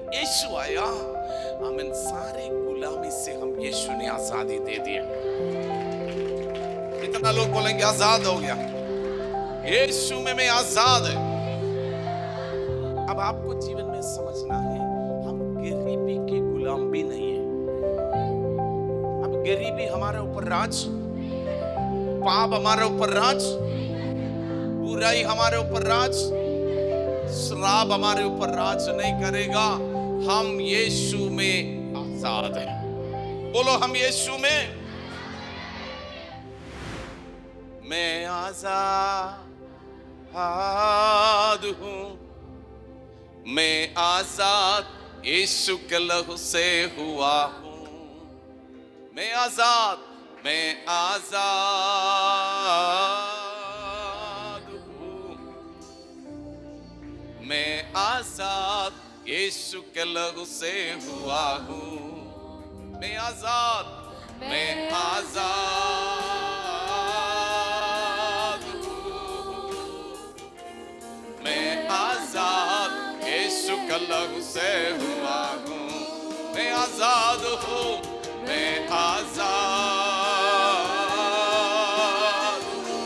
यीशु आया, आमीन, सारी गुलामी से हम यीशु ने आजादी दे दिया। कितना लोग बोलेंगे आजाद हो गया, यीशु में मैं आजाद है। अब आपको जीवन में समझना है, हम गरीबी के गुलाम भी नहीं है। अब गरीबी हमारे ऊपर राज, पाप हमारे ऊपर राज, बुराई हमारे ऊपर राज, श्राप हमारे ऊपर राज नहीं करेगा। हम यीशु में आजाद हैं। बोलो, हम यीशु में, मैं आजाद हूं, मैं आजाद यीशु के लहू से हुआ हूं। मैं आजाद, मैं आजाद हूं, मैं आजाद यीशु के लहू से हुआ हूं। मैं आजाद, मैं आजाद हूं, मैं आजाद यीशु के लहू से हुआ हूं। मैं आजाद हूं, मैं आजाद हूं,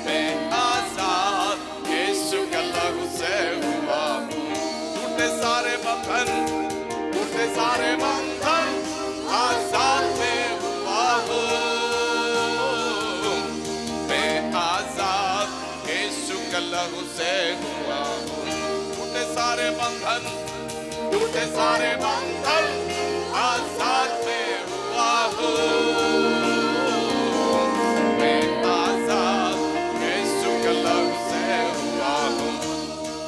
मैं आजाद यीशु के लहू से हुआ हूं। टूटे सारे बंधन, टूटे सारे बंधन, आजाद में हुआ हूं। मैं आजाद यीशु के लहू से हुआ हूं। टूटे सारे बंधन, टूटे सारे बंधन, आजाद में हुआ हूं। मैं आजाद यीशु के लहू से हुआ हूं।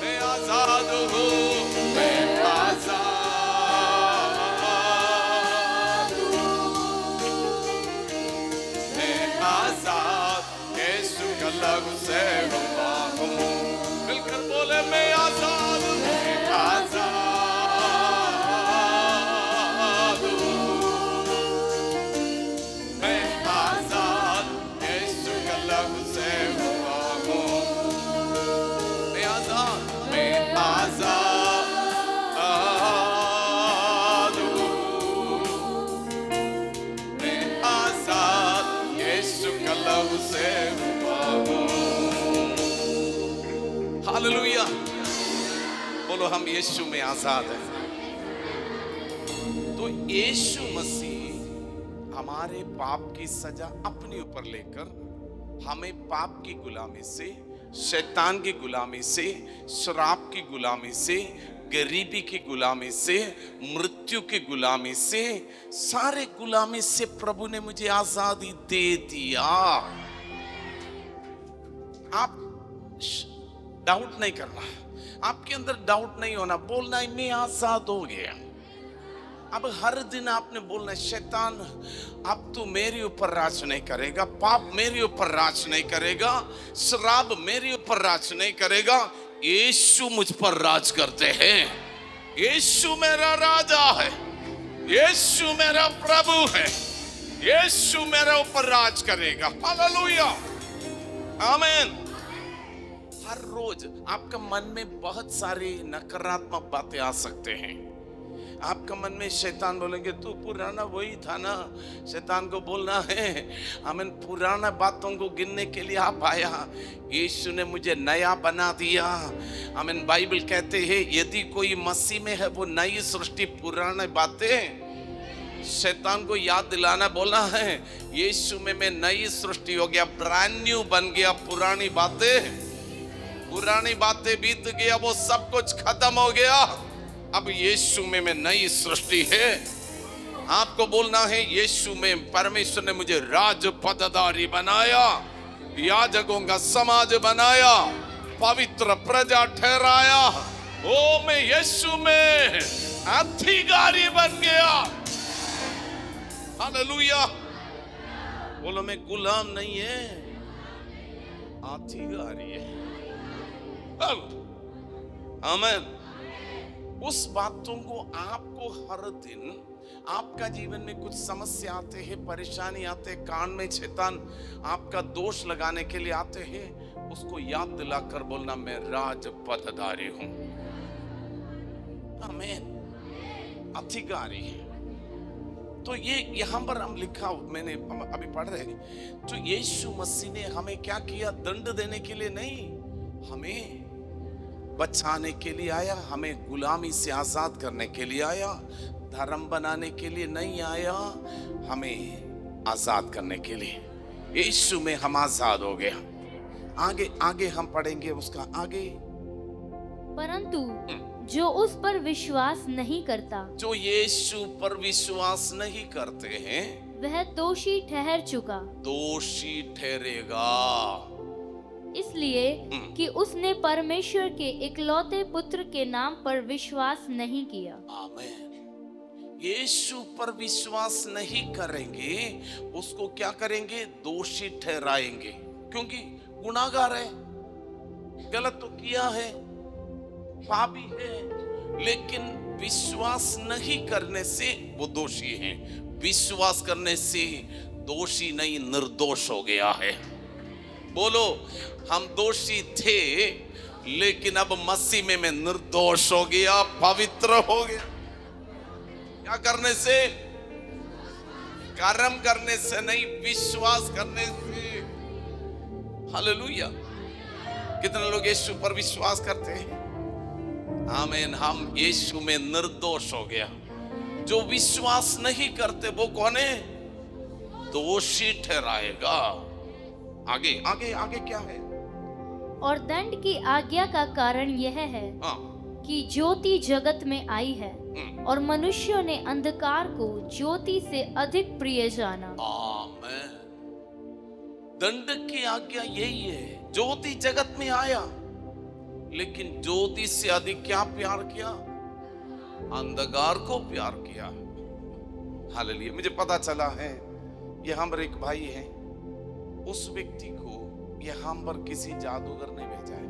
मैं आजाद हूं, मैं आजाद हूं, मैं आजाद यीशु के लहू से हुआ हूं। मिलकर बोले, मैं आजाद, मैं आजाद हूं, मैं आजाद यीशु के लहू से हुआ हूं। मैं आजाद, मैं आजाद हूं, मैं आजाद यीशु के लहू से हुआ हूं। हालेलुया। बोलो, हम यीशु में आजाद हैं। तो यीशु मसीह हमारे पाप की सजा अपने ऊपर लेकर हमें पाप की गुलामी से, शैतान की गुलामी से, शराब की गुलामी से, गरीबी की गुलामी से, मृत्यु की गुलामी से, सारे गुलामी से प्रभु ने मुझे आजादी दे दिया। आप डाउट नहीं करना, आपके अंदर डाउट नहीं होना, बोलना है मैं आजाद हो गया। अब हर दिन आपने बोलना, शैतान अब तू मेरे ऊपर राज नहीं करेगा, पाप मेरे ऊपर राज नहीं करेगा, शराब मेरे ऊपर राज नहीं करेगा, यीशु मुझ पर राज करते हैं। यीशु मेरा राजा है, यीशु मेरा प्रभु है, यीशु मेरे ऊपर राज करेगा। हालेलुया, आमीन। हर रोज आपका मन में बहुत सारी नकारात्मक बातें आ सकते हैं। आपका मन में शैतान बोलेंगे तू पुराना वही था ना। शैतान को बोलना है, आमीन, पुराना बातों को गिनने के लिए आप आया, यीशु ने मुझे नया बना दिया। आमीन। बाइबल कहते हैं यदि कोई मसीह में है वो नई सृष्टि, पुराने बातें शैतान को याद दिलाना, बोला है यीशु में मैं नई सृष्टि हो गया, ब्रांड न्यू बन गया। पुरानी बातें बीत गया, वो सब कुछ खत्म हो गया, अब यीशु में मैं नई सृष्टि है। आपको बोलना है यीशु में परमेश्वर ने मुझे राज पदधारी बनाया, याजकों का समाज बनाया, पवित्र प्रजा ठहराया। ओ मैं यीशु में अधिकारी बन गया। हालेलुया। बोलो मैं गुलाम नहीं है, अधिकारी है। आमीन। उस बातों को आपको हर दिन आपका जीवन में कुछ समस्या आते हैं, परेशानी आते हैं, कान में शैतान आपका दोष लगाने के लिए आते हैं, उसको याद दिलाकर बोलना मैं राज पदधारी हूं। आमेन। अधिकारी। तो ये यहां पर हम लिखा, मैंने अभी पढ़ रहे, तो यीशु मसीह ने हमें क्या किया? दंड देने के लिए नहीं, हमें बचाने के लिए आया, हमें गुलामी से आजाद करने के लिए आया, धर्म बनाने के लिए नहीं आया, हमें आजाद करने के लिए। यीशु में हम आजाद हो गया। आगे आगे हम पढ़ेंगे उसका आगे। परंतु जो उस पर विश्वास नहीं करता, जो यीशु पर विश्वास नहीं करते हैं, वह दोषी ठहर चुका, दोषी ठहरेगा। इसलिए कि उसने परमेश्वर के इकलौते पुत्र के नाम पर विश्वास नहीं किया। आमीन। यीशु पर विश्वास नहीं करेंगे, उसको क्या करेंगे? दोषी ठहराएंगे, क्योंकि गुनाहगार है, गलत तो किया है, पापी है, लेकिन विश्वास नहीं करने से वो दोषी है। विश्वास करने से दोषी नहीं, निर्दोष हो गया है। बोलो, हम दोषी थे, लेकिन अब मसीह में मैं निर्दोष हो गया, पवित्र हो गया। क्या करने से? कर्म करने से नहीं, विश्वास करने से। हालेलुया। कितने लोग यीशु पर विश्वास करते हैं? आमीन। हम यीशु में निर्दोष हो गया। जो विश्वास नहीं करते वो कौन है? दोषी ठहराएगा। आगे आगे आगे क्या है? और दंड की आज्ञा का कारण यह है कि ज्योति जगत में आई है और मनुष्यों ने अंधकार को ज्योति से अधिक प्रिय जाना। आमीन। दंड की आज्ञा यही है। ज्योति जगत में आया, लेकिन ज्योति से अधिक क्या प्यार किया? अंधकार को प्यार किया। हालेलुया। मुझे पता चला है, यहाँ पर एक भाई है, उस व्यक्ति को यहाँ पर किसी जादूगर ने भेजा है।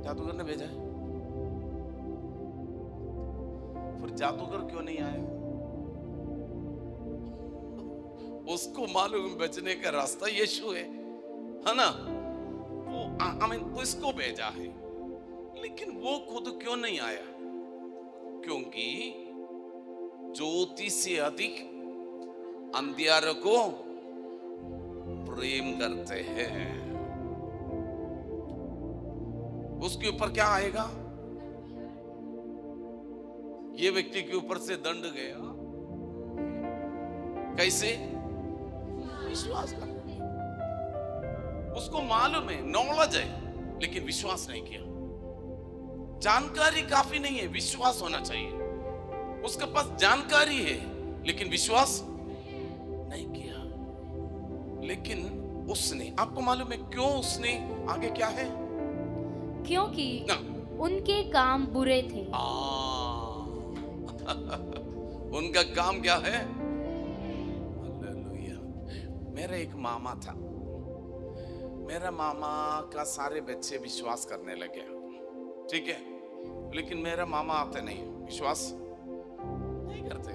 जादूगर ने भेजा है। फिर जादूगर क्यों नहीं आया? उसको मालूम बचने का रास्ता यीशु है ना? वो आमीन, उसको भेजा है, लेकिन वो खुद क्यों नहीं आया? क्योंकि ज्योति से अधिक अंधियारे को प्रेम करते हैं। उसके ऊपर क्या आएगा? ये व्यक्ति के ऊपर से दंड गया। कैसे? विश्वास कर। उसको मालूम है, नॉलेज है, लेकिन विश्वास नहीं किया। जानकारी काफी नहीं है, विश्वास होना चाहिए। उसके पास जानकारी है, लेकिन विश्वास नहीं किया। लेकिन उसने, आपको मालूम है क्यों उसने? आगे क्या है? क्योंकि उनके काम बुरे थे। उनका काम क्या है? हालेलुया। मेरा एक मामा था, मेरा मामा का सारे बच्चे विश्वास करने लगे, ठीक है, लेकिन मेरा मामा आते नहीं, विश्वास नहीं करते।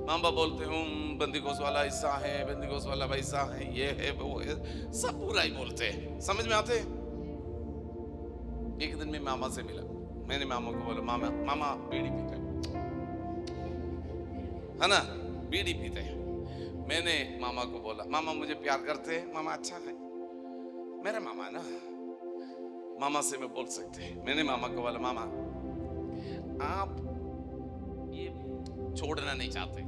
मामा बोलते हूँ बंदीगोश वाला ऐसा है, बंदीगोश वाला वैसा है, ये है वो है, सब पूरा ही बोलते हैं, समझ में आते। एक दिन मैं मामा से मिला, मैंने मामा को बोला, मामा मामा बीड़ी पीते है ना, बीड़ी पीते हैं। मैंने मामा को बोला, मामा मुझे प्यार करते हैं? मामा अच्छा है, मेरा मामा ना, मामा से मैं बोल सकते हैं। मैंने मामा को बोला, मामा आप ये छोड़ना नहीं चाहते,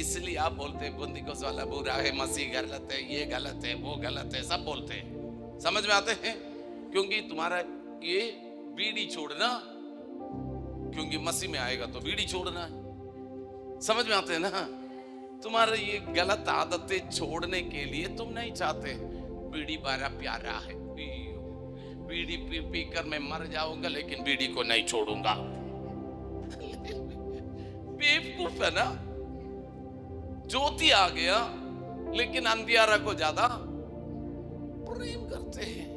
इसलिए आप बोलते हैं बंदीगोश वाला बुरा है, मसीह गलत है, ये गलत है, वो गलत है, सब बोलते हैं, समझ में आते हैं? क्योंकि तुम्हारा ये बीड़ी छोड़ना, क्योंकि मसीह में आएगा तो बीड़ी छोड़ना है, समझ में आते हैं ना? तुम्हारा ये गलत आदतें छोड़ने के लिए तुम नहीं चाहते। बीड़ी बड़ा प्यारा है, बीड़ी पी पी कर मैं मर जाऊंगा, लेकिन बीड़ी को नहीं छोड़ूंगा। बेवकूफ है ना? ज्योति आ गया, लेकिन अंधियारा को ज्यादा प्रेम करते हैं।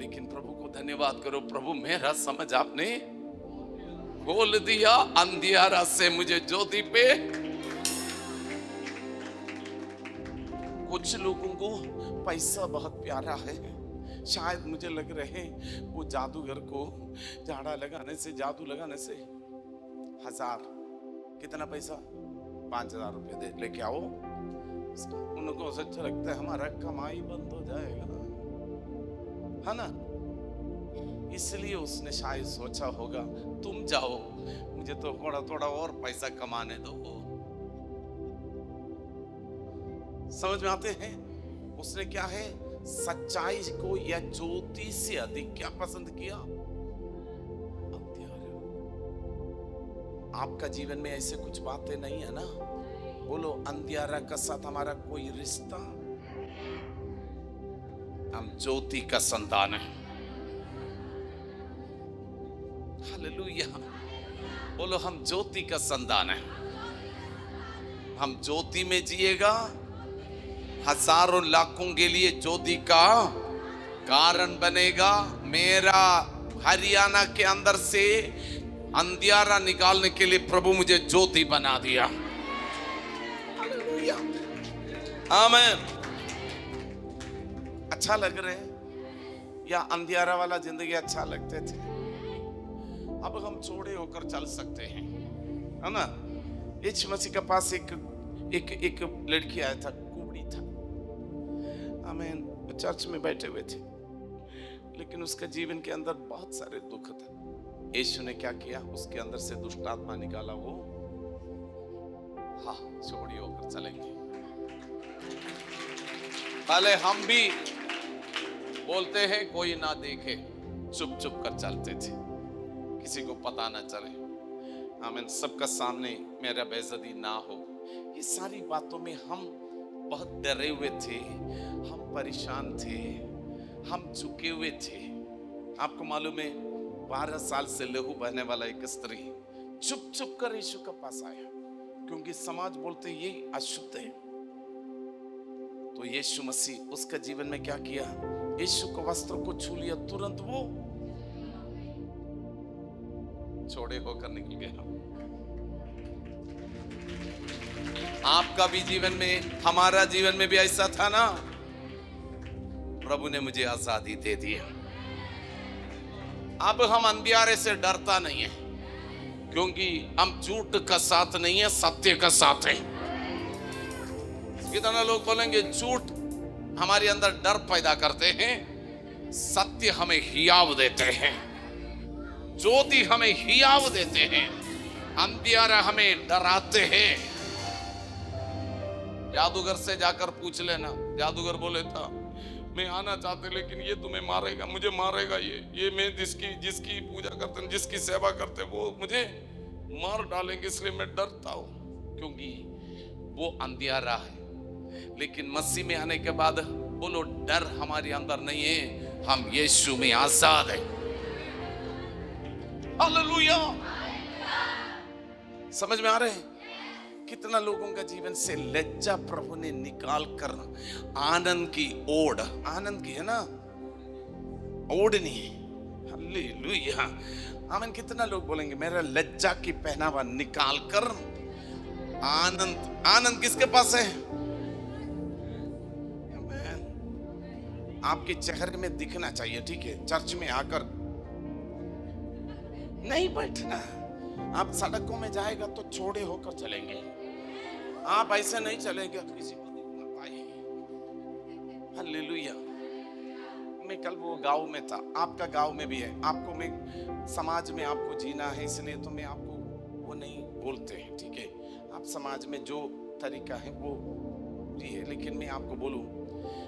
लेकिन प्रभु को धन्यवाद करो, प्रभु मेरा समझ आपने खोल दिया, अंधियारा से मुझे ज्योति पे। कुछ लोगों को पैसा बहुत प्यारा है, शायद मुझे लग रहे वो जादूगर को झाड़ा लगाने से, जादू लगाने से 1000 कितना पैसा 5000 रुपए दे लेके आओ, उनको सच लगता है हमारा कमाई बंद हो जाएगा, है ना। इसलिए उसने शायद सोचा होगा तुम जाओ, मुझे तो थोड़ा थोड़ा और पैसा कमाने दो। समझ में आते हैं उसने क्या है, सच्चाई को या ज्योति से अधिक क्या पसंद किया, अंधियारा। आपका जीवन में ऐसे कुछ बातें नहीं है ना, बोलो अंधियारा का साथ हमारा कोई रिश्ता, हम ज्योति का संतान है। हालेलुया, बोलो हम ज्योति का संतान है। हम ज्योति में जिएगा, हजारों लाखों के लिए ज्योति का कारण बनेगा। मेरा हरियाणा के अंदर से अंधियारा निकालने के लिए प्रभु मुझे ज्योति बना दिया। हालेलुया, आमीन। अच्छा लग रहे या अंधियारा वाला जिंदगी अच्छा लगते थे? अब हम छोड़े होकर चल सकते हैं, है ना। यीशु मसीह के पास एक लड़की आया था, कुबड़ी था, आमीन। चर्च में बैठे हुए थे, लेकिन उसका जीवन के अंदर बहुत सारे दुख थे। यीशु ने क्या किया, उसके अंदर से दुष्ट आत्मा निकाला। वो हाँ छोड़े होकर चलेंगे। पहले हम भी बोलते हैं कोई ना देखे, चुप चुप कर चलते थे, किसी को पता ना चले, आमीन। सबका सामने मेरा बेइज्जती ना हो। ये सारी बातों में हम बहुत डरे हुए थे, हम परेशान थे, हम झुके हुए थे। आपको मालूम है 12 साल से लहू बहने वाला एक स्त्री चुप चुप कर यीशु के पास आया, क्योंकि समाज बोलते ये अशुद्ध है। तो यीशु मसीह उसका जीवन में क्या किया, यीशु के वस्त्र को छू लिया, तुरंत वो छोड़े होकर निकल गया। आपका भी जीवन में, हमारा जीवन में भी ऐसा था ना। प्रभु ने मुझे आजादी दे दी। अब हम अंधियारे से डरता नहीं है, क्योंकि हम झूठ का साथ नहीं है, सत्य का साथ है। कितना लोग बोलेंगे झूठ हमारे अंदर डर पैदा करते हैं, सत्य हमें हियाव देते हैं, ज्योति हमें हियाव देते हैं, अंधियारा हमें डराते हैं। जादूगर से जाकर पूछ लेना, जादूगर बोले था मैं आना चाहते लेकिन ये तुम्हें मारेगा, मुझे मारेगा, ये मैं जिसकी पूजा करते हैं, जिसकी सेवा करते हैं, वो मुझे मार डालेंगे, इसलिए मैं डरता हूं, क्योंकि वो अंधियारा है। लेकिन मसीह में आने के बाद बोलो डर हमारे अंदर नहीं है, हम यीशु में आजाद हैं। हालेलुया, समझ में आ रहे हैं? कितना लोगों का जीवन से लज्जा प्रभु ने निकाल कर आनंद की ओढ़, आनंद की है ना ओढ़नी, हालेलुया, आमीन। कितना लोग बोलेंगे मेरा लज्जा की पहनावा निकाल कर आनंद, आनंद किसके पास है? आपके चेहरे में दिखना चाहिए, ठीक है। चर्च में आकर नहीं बैठना, आप सड़कों में जाएगा तो छोड़े होकर चलेंगे, आप ऐसे नहीं चलेंगे किसी को दिखना पाए। हालेलुया। मैं कल वो गांव में था, आपका गांव में भी है, आपको मैं समाज में आपको जीना है, इसलिए तो मैं आपको वो नहीं बोलते हैं, ठीक है। आप समाज में जो तरीका है वो जिए, लेकिन मैं आपको बोलूं,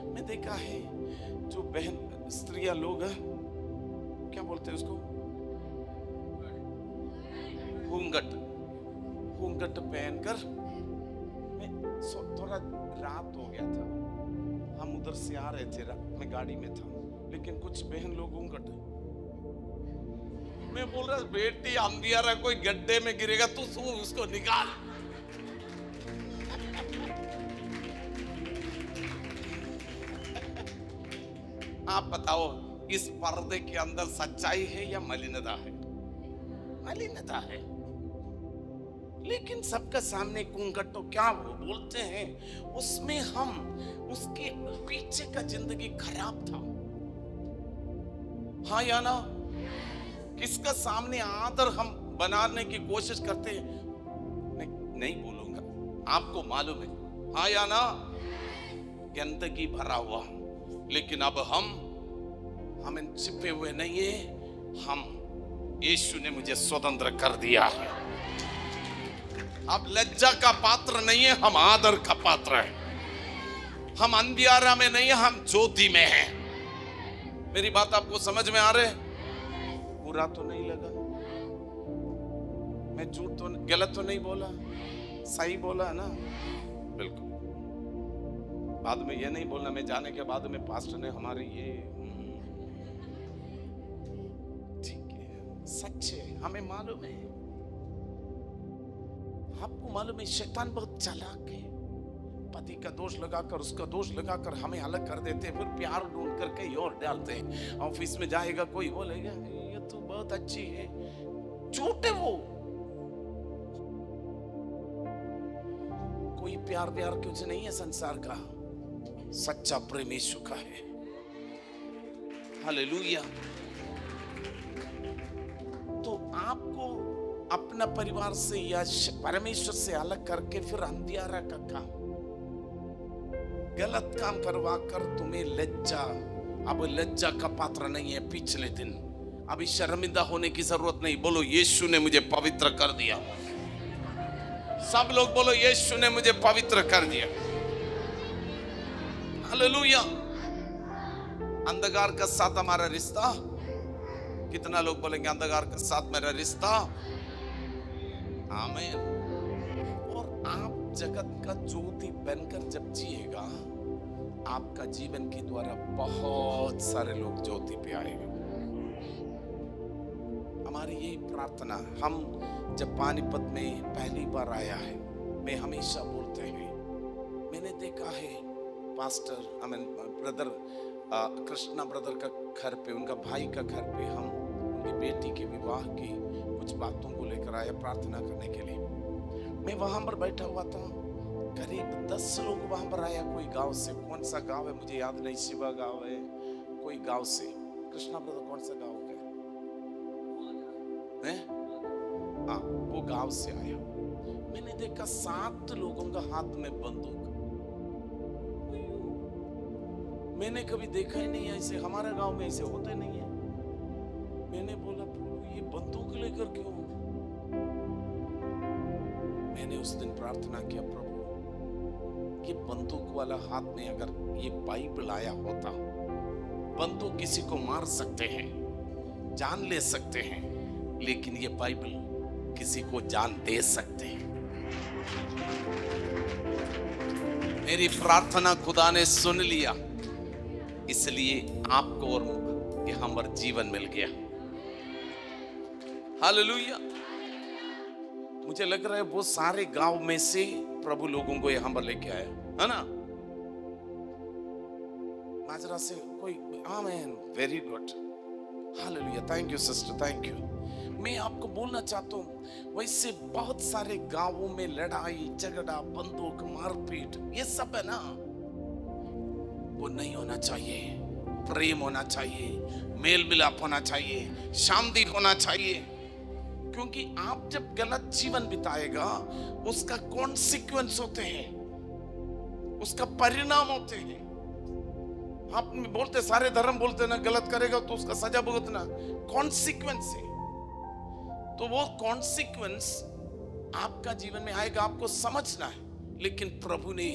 मैं देखा है जो बहन स्त्रियां लोग क्या बोलते हैं उसको, घूंघट पहनकर, थोड़ा रात हो गया था, हम उधर से आ रहे थे, मैं गाड़ी में था, लेकिन कुछ बहन लोग घूंघट, मैं बोल रहा बेटी अंधियारा कोई गड्ढे में गिरेगा तू उसको निकाल। आप बताओ इस पर्दे के अंदर सच्चाई है या मलिनता है? मलिनता है। लेकिन सबका सामने घूंघट तो क्या वो बोलते हैं, उसमें हम उसके पीछे का जिंदगी खराब था, हाँ या ना? किसका सामने आदर हम बनाने की कोशिश करते हैं? नहीं बोलूंगा, आपको मालूम है। हाँ या ना? गंदगी भरा हुआ, लेकिन अब हम छिपे हुए नहीं है। हम, यीशु ने मुझे स्वतंत्र कर दिया है। अब लज्जा का पात्र नहीं है, हम आदर का पात्र है। हम अंधियारा में नहीं है, हम ज्योति में हैं। मेरी बात आपको समझ में आ रहे? बुरा तो नहीं लगा? मैं झूठ तो गलत तो नहीं बोला? सही बोला है ना? बिल्कुल। बाद में ये नहीं बोलना मैं जाने के बाद में पास्टर ने हमारे ये, ठीक है, सच्चे हमें मालूम है। आपको मालूम है शैतान बहुत चालाक है। पति का दोष लगाकर, उसका दोष लगाकर हमें अलग कर देते हैं, फिर प्यार ढूंढ कर कहीं और डालते हैं। ऑफिस में जाएगा कोई बोलेगा ये तो बहुत अच्छी है, झूठ है वो। कोई प्यार कुछ नहीं है संसार का, सच्चा प्रेम यीशु का है। हालेलुया। तो आपको अपना परिवार से या परमेश्वर से अलग करके फिर अंधियारा का काम, गलत काम करवा कर तुम्हें लज्जा, अब लज्जा का पात्र नहीं है। पिछले दिन अभी शर्मिंदा होने की जरूरत नहीं। बोलो यीशु ने मुझे पवित्र कर दिया। सब लोग बोलो यीशु ने मुझे पवित्र कर दिया। हालेलुया। अंधकार का साथ हमारा रिश्ता, कितना लोग बोलेंगे अंधकार के साथ मेरा रिश्ता? आमीन। और आप जगत का ज्योति बनकर जब जिएगा, आपका जीवन के द्वारा बहुत सारे लोग ज्योति पे आएंगे। हमारी यही प्रार्थना। हम जब पानीपत में पहली बार आया है, मैं हमेशा बोलते हैं, मैंने देखा है पास्टर ब्रदर कृष्णा ब्रदर का घर पे, उनका भाई का घर पे, हम उनकी बेटी के विवाह की कुछ बातों को लेकर आया प्रार्थना करने के लिए। मैं वहां पर बैठा हुआ था, करीब 10 लोग वहां पर आया, कोई गांव से। कौन सा गांव है मुझे याद नहीं, शिवा गांव है कोई गांव से। कृष्णा ब्रदर कौन सा गांव है? हाँ, वो गांव से आया। मैंने देखा 7 लोगों का हाथ में बंदूक। मैंने कभी देखा ही नहीं ऐसे, हमारे गांव में ऐसे होते नहीं है। मैंने बोला प्रभु ये बंदूक लेकर क्यों? मैंने उस दिन प्रार्थना किया, प्रभु ये बंदूक वाला हाथ में अगर ये बाइबल आया होता, बंदूक किसी को मार सकते हैं, जान ले सकते हैं, लेकिन ये बाइबल किसी को जान दे सकते हैं। मेरी प्रार्थना खुदा ने सुन लिया, इसलिए आपको और यहाँ पर जीवन मिल गया। हालेलुया। मुझे लग रहा है वो सारे गांव में से प्रभु लोगों को यहाँ पर लेके आया है ना, माजरा से कोई। आमीन, very good, hallelujah. Thank you sister, thank you. मैं आपको बोलना चाहता हूँ, वैसे बहुत सारे गांवों में लड़ाई झगड़ा, बंदूक, मारपीट, ये सब है ना, वो नहीं होना चाहिए। प्रेम होना चाहिए, मेल मिलाप होना चाहिए, शांति होना चाहिए। क्योंकि आप जब गलत जीवन बिताएगा, उसका कॉन्सिक्वेंस होते हैं, उसका परिणाम होते हैं। आप बोलते सारे धर्म बोलते ना, गलत करेगा तो उसका सजा भुगतना, कॉन्सिक्वेंस है। तो वो कॉन्सिक्वेंस आपका जीवन में आएगा, आपको समझना है। लेकिन प्रभु ने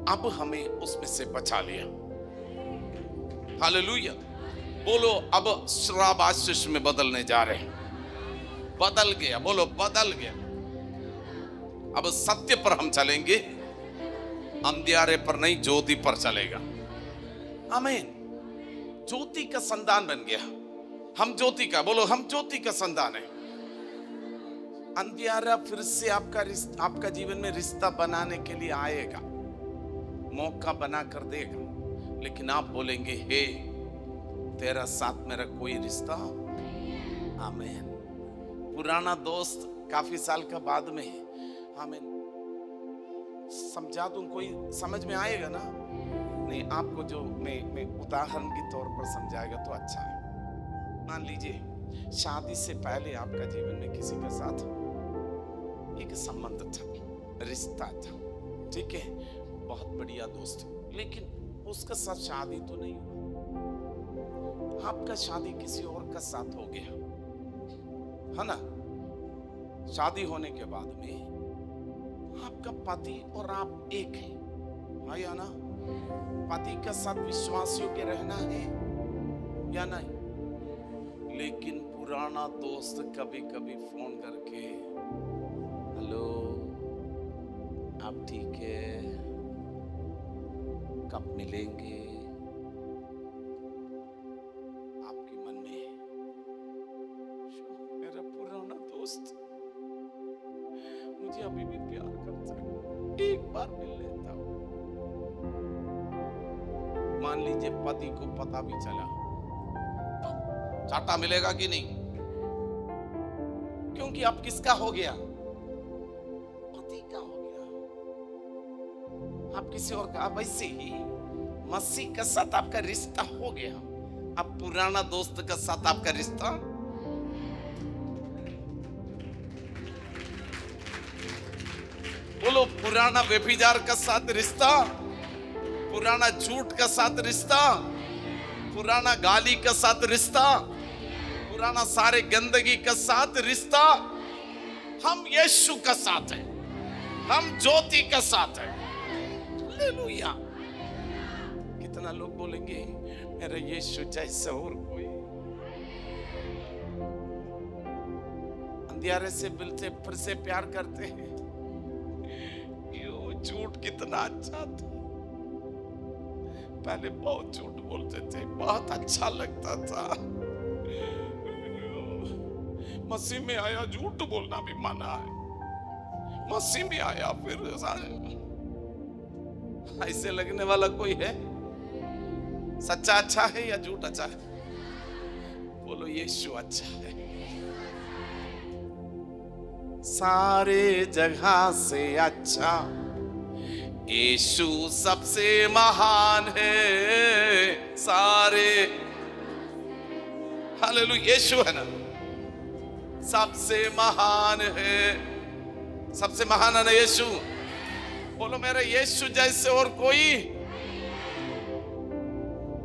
अब हमें उसमें से बचा लिया। हालेलुया। बोलो अब श्राप आशीष में बदलने जा रहे हैं। बदल गया, बोलो बदल गया। अब सत्य पर हम चलेंगे, अंधियारे पर नहीं, ज्योति पर चलेगा। आमीन। ज्योति का संतान बन गया। हम ज्योति का, बोलो हम ज्योति का संतान है। अंधियारा फिर से आपका जीवन में रिश्ता बनाने के लिए आएगा, मौका बना कर देगा, लेकिन आप बोलेंगे हे तेरा साथ मेरा कोई रिश्ता। आमीन। पुराना दोस्त काफी साल का बाद में, आमीन, समझा दूं, कोई समझ में आएगा ना? नहीं, आपको जो मैं उदाहरण के तौर पर समझाएगा तो अच्छा है। मान लीजिए शादी से पहले आपका जीवन में किसी के साथ एक संबंध था, रिश्ता था, ठीक है, बहुत बढ़िया दोस्त, लेकिन उसका साथ शादी तो नहीं हुआ, आपका शादी किसी और का साथ हो गया, है ना। शादी होने के बाद में आपका पति और आप एक है, हाँ या ना। पति के साथ विश्वास योग्य रहना है या नहीं। लेकिन पुराना दोस्त कभी कभी फोन करके, हेलो आप ठीक है, कब मिलेंगे, आपके मन में मेरा पुराना दोस्त मुझे अभी भी प्यार करता है, एक बार मिल लेता हूं। मान लीजिए पति को पता भी चला, चाटा मिलेगा कि नहीं, क्योंकि अब किसका हो गया, पति का हो गया, आप किसी और का। वैसे ही मसीह के साथ आपका रिश्ता हो गया, अब पुराना दोस्त के साथ आपका रिश्ता, बोलो, पुराना व्यभिचार का साथ रिश्ता, पुराना झूठ का साथ रिश्ता, पुराना गाली का साथ रिश्ता, पुराना सारे गंदगी का साथ रिश्ता, हम यीशु का साथ है, हम ज्योति का साथ है। हालेलुया। कितना लोग बोलेंगे मेरा यीशु जैसा और कोई, अंधियारे से मिलते फिर से प्यार करते हैं, झूठ कितना अच्छा था, पहले बहुत झूठ बोलते थे, बहुत अच्छा लगता था, मसीह में आया झूठ बोलना भी मना है, मसीह में आया फिर ऐसे लगने वाला कोई है, सच्चा अच्छा है या झूठ अच्छा है, बोलो यीशु अच्छा है, सारे जगह से अच्छा यीशु सबसे महान है, सारे, हालेलुया, यीशु है ना, सबसे महान है, सबसे महान है ना यीशु। बोलो मेरा यीशु जैसे और कोई।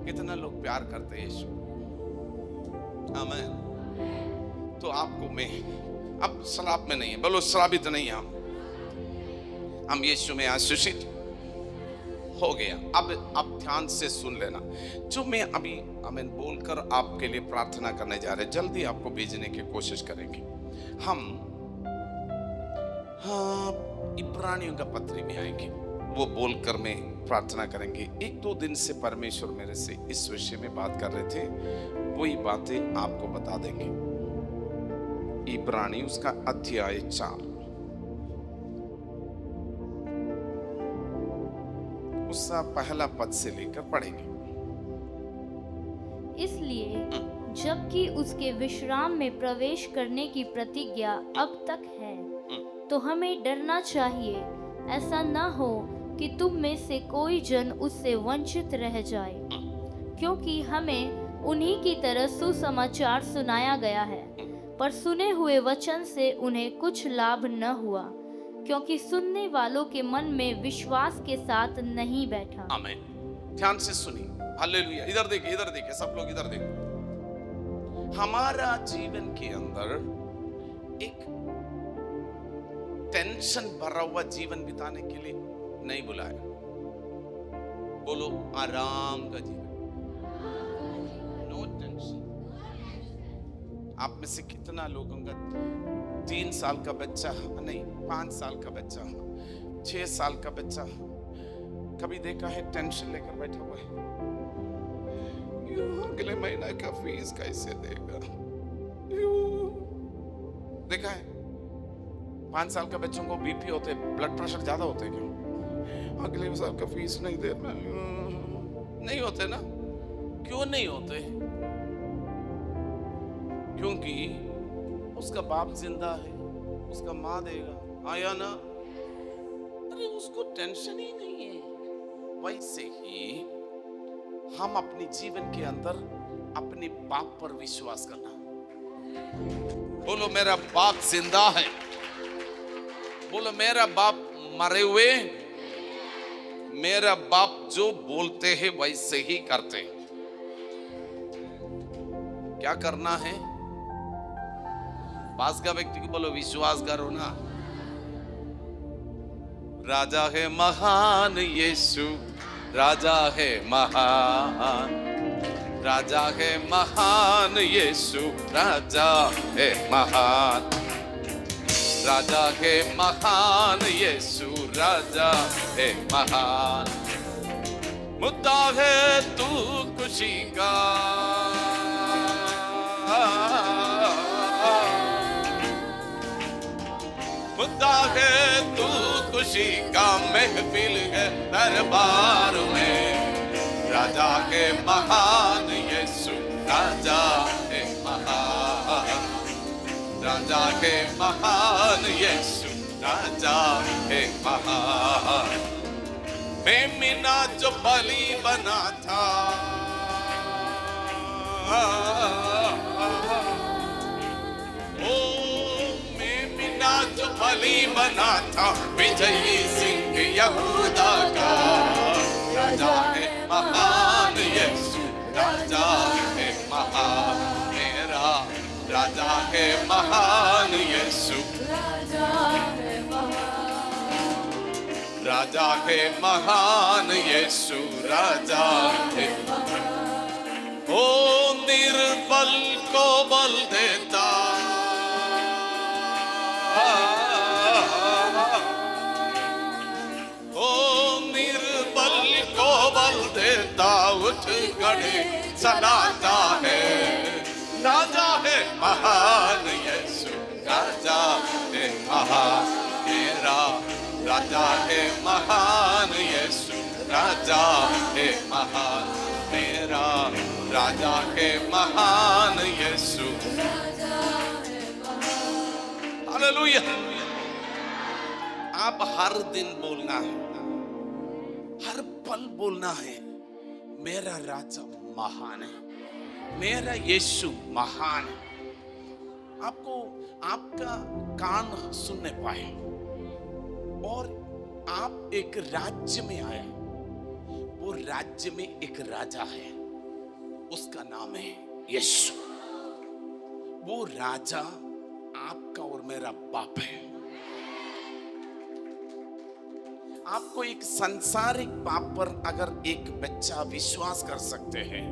कितना लोग प्यार करते हैं यीशु, आमीन। तो आपको मैं अब शराब में नहीं है, बोलो शराबित नहीं है, हम यीशु में आशीषित हो गया। अब ध्यान से सुन लेना, जो मैं अभी आमीन बोलकर आपके लिए प्रार्थना करने जा रहे हैं, जल्दी आपको भेजने की कोशिश करेंगे। हम इब्रानियों का पत्री में आएंगे, वो बोलकर मैं प्रार्थना करेंगे। एक दो दिन से परमेश्वर मेरे से इस विषय में बात कर रहे थे, वही बातें आपको बता देंगे। इब्रानी उसका अध्याय 4 उसका पहला पद से लेकर पढ़ेंगे। इसलिए जबकि उसके विश्राम में प्रवेश करने की प्रतिज्ञा अब तक है, तो हमें डरना चाहिए, ऐसा न हो कि तुम में से कोई जन उससे वंचित रह जाए, क्योंकि हमें उन्हीं की तरह सुसमाचार सुनाया गया है, पर सुने हुए वचन से उन्हें कुछ लाभ न हुआ, क्योंकि सुनने वालों के मन में विश्वास के साथ नहीं बैठा। आमीन। ध्यान से सुनिए, हालेलुया। इधर देखिए, इधर देखिए, सब लोग इधर देखो। हमारा जीवन के अंदर एक टेंशन भरा हुआ जीवन बिताने के लिए नहीं बुलाया, बोलो आराम का जीवन, नो टेंशन। आप में से कितना लोगों का 3 साल का बच्चा, नहीं 5 साल का बच्चा, 6 साल का बच्चा कभी देखा है टेंशन लेकर बैठा हुआ है, अगले महीने का फीस कैसे देगा, देखा है? 5 साल का बच्चों को बीपी होते, ब्लड प्रेशर ज्यादा होते क्यों? अगले साल का फीस नहीं दे, नहीं होते ना। क्यों नहीं होते? क्योंकि उसका बाप जिंदा है, उसका माँ देगा, आया ना, अरे उसको टेंशन ही नहीं है। वैसे ही हम अपने जीवन के अंदर अपने बाप पर विश्वास करना। बोलो मेरा बाप जिंदा है। बोलो मेरा बाप मरे हुए, मेरा बाप जो बोलते हैं वैसे ही करते हैं। क्या करना है? पास का व्यक्ति को बोलो विश्वास करो ना। राजा है महान यीशु, राजा है महान, राजा है महान यीशु, राजा है महान, राजा है महान यीशु, राजा है महान। मुद्दा है तू खुशी का, मुद्दा है तू खुशी का, महफिल है दरबार में। राजा है महान यीशु, राजा है महान, राजा है महान यीशु, राजा है महान। मेमना जो बलि बना था, ओ मेमना जो बलि बना था, विजयी सिंह यहूदा का। राजा है महान यीशु, राजा है महान, मेरा राजा है महान यीशु, राजा है महान, राजा है महान यीशु, राजा है महान। ओ निर्बल को बल देता, देता, उठ खड़े चलाता है। राजा है महान यीशु, राजा है महान, मेरा राजा है महान यीशु, राजा है महान, मेरा राजा है महान यीशु, हालेलुया। आप हर दिन बोलना है, हर पल बोलना है, मेरा राजा महान है, मेरा यीशु महान है। आपको आपका कान सुनने पाए और आप एक राज्य में आए। वो राज्य में एक राजा है, उसका नाम है यीशु। वो राजा आपका और मेरा बाप है। आपको एक संसारिक बाप पर अगर एक बच्चा विश्वास कर सकते हैं,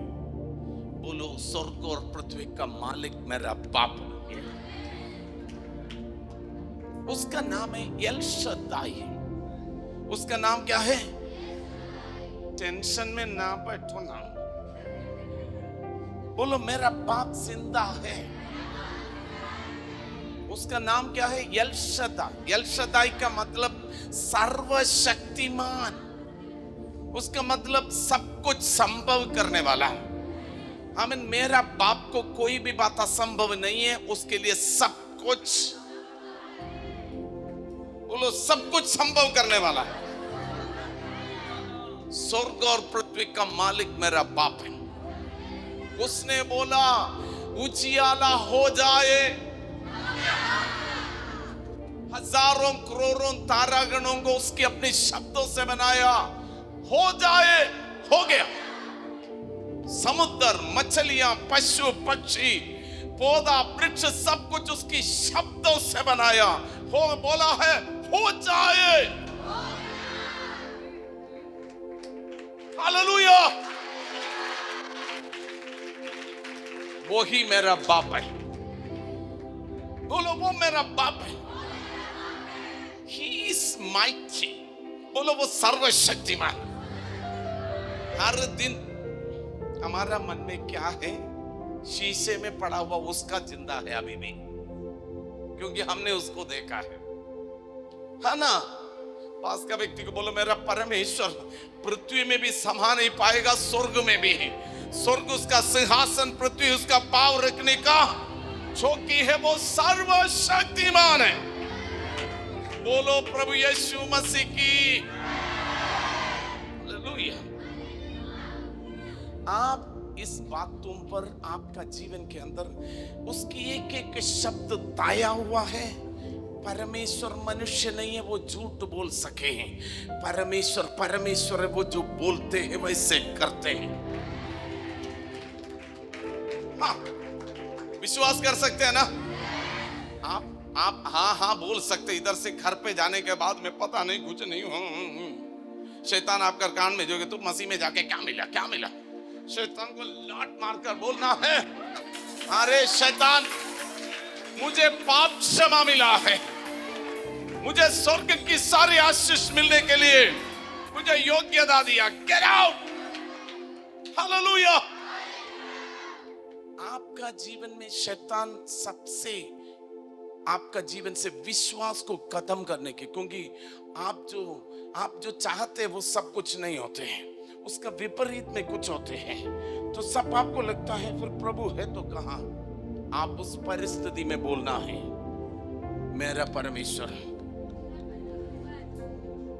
बोलो स्वर्ग और पृथ्वी का मालिक मेरा बाप है। उसका नाम है एल शद्दाई। उसका नाम क्या है? टेंशन में ना बैठो ना, बोलो मेरा बाप जिंदा है। उसका नाम क्या है? एल शद्दाई। एल शद्दाई का मतलब सर्वशक्तिमान। उसका मतलब सब कुछ संभव करने वाला। आमीन। मेरा बाप को कोई भी बात असंभव नहीं है, उसके लिए सब कुछ, बोलो सब कुछ संभव करने वाला है। स्वर्ग और पृथ्वी का मालिक मेरा बाप है। उसने बोला उजियाला हो जाए, हजारों करोड़ों तारागणों को उसके अपने शब्दों से बनाया, हो जाए, हो गया। समुद्र, मछलियां, पशु पक्षी, पौधा वृक्ष सब कुछ उसकी शब्दों से बनाया, हो बोला है हो जाए। हालेलुया। वो ही मेरा बाप है। बोलो वो मेरा बाप है। He is mighty। बोलो वो सर्वशक्तिमान। हर दिन हमारा मन में क्या है? शीशे में पड़ा हुआ उसका जिंदा है अभी भी, क्योंकि हमने उसको देखा है ना। पास का व्यक्ति को बोलो मेरा परमेश्वर पृथ्वी में भी समा नहीं पाएगा, स्वर्ग में भी। स्वर्ग उसका सिंहासन, पृथ्वी उसका पांव रखने का चौकी है। वो सर्वशक्तिमान है। बोलो प्रभु यीशु मसीह की हालेलुया। आप इस बातों पर आपका जीवन के अंदर उसकी एक एक शब्द ताया हुआ है। परमेश्वर मनुष्य नहीं है वो झूठ बोल सके। परमेश्वर परमेश्वर है, वो जो बोलते हैं वैसे करते हैं। हाँ, विश्वास कर सकते हैं ना आप हाँ हाँ बोल सकते। इधर से घर पे जाने के बाद में पता नहीं कुछ नहीं शैतान आपका कान में जोगे तुम मसीह में जाके क्या मिला क्या मिला। शैतान को लात मारकर बोलना है, अरे शैतान मुझे पाप क्षमा मिला है, मुझे स्वर्ग की सारी आशीष मिलने के लिए मुझे योग्यता दिया। Get out. हालेलुया। आपका जीवन में शैतान सबसे आपका जीवन से विश्वास को खत्म करने के, क्योंकि आप जो चाहते हैं वो सब कुछ नहीं होते हैं, उसका विपरीत में कुछ होते हैं। तो सब आपको लगता है फिर प्रभु है तो कहां। आप उस परिस्थिति में बोलना है, मेरा परमेश्वर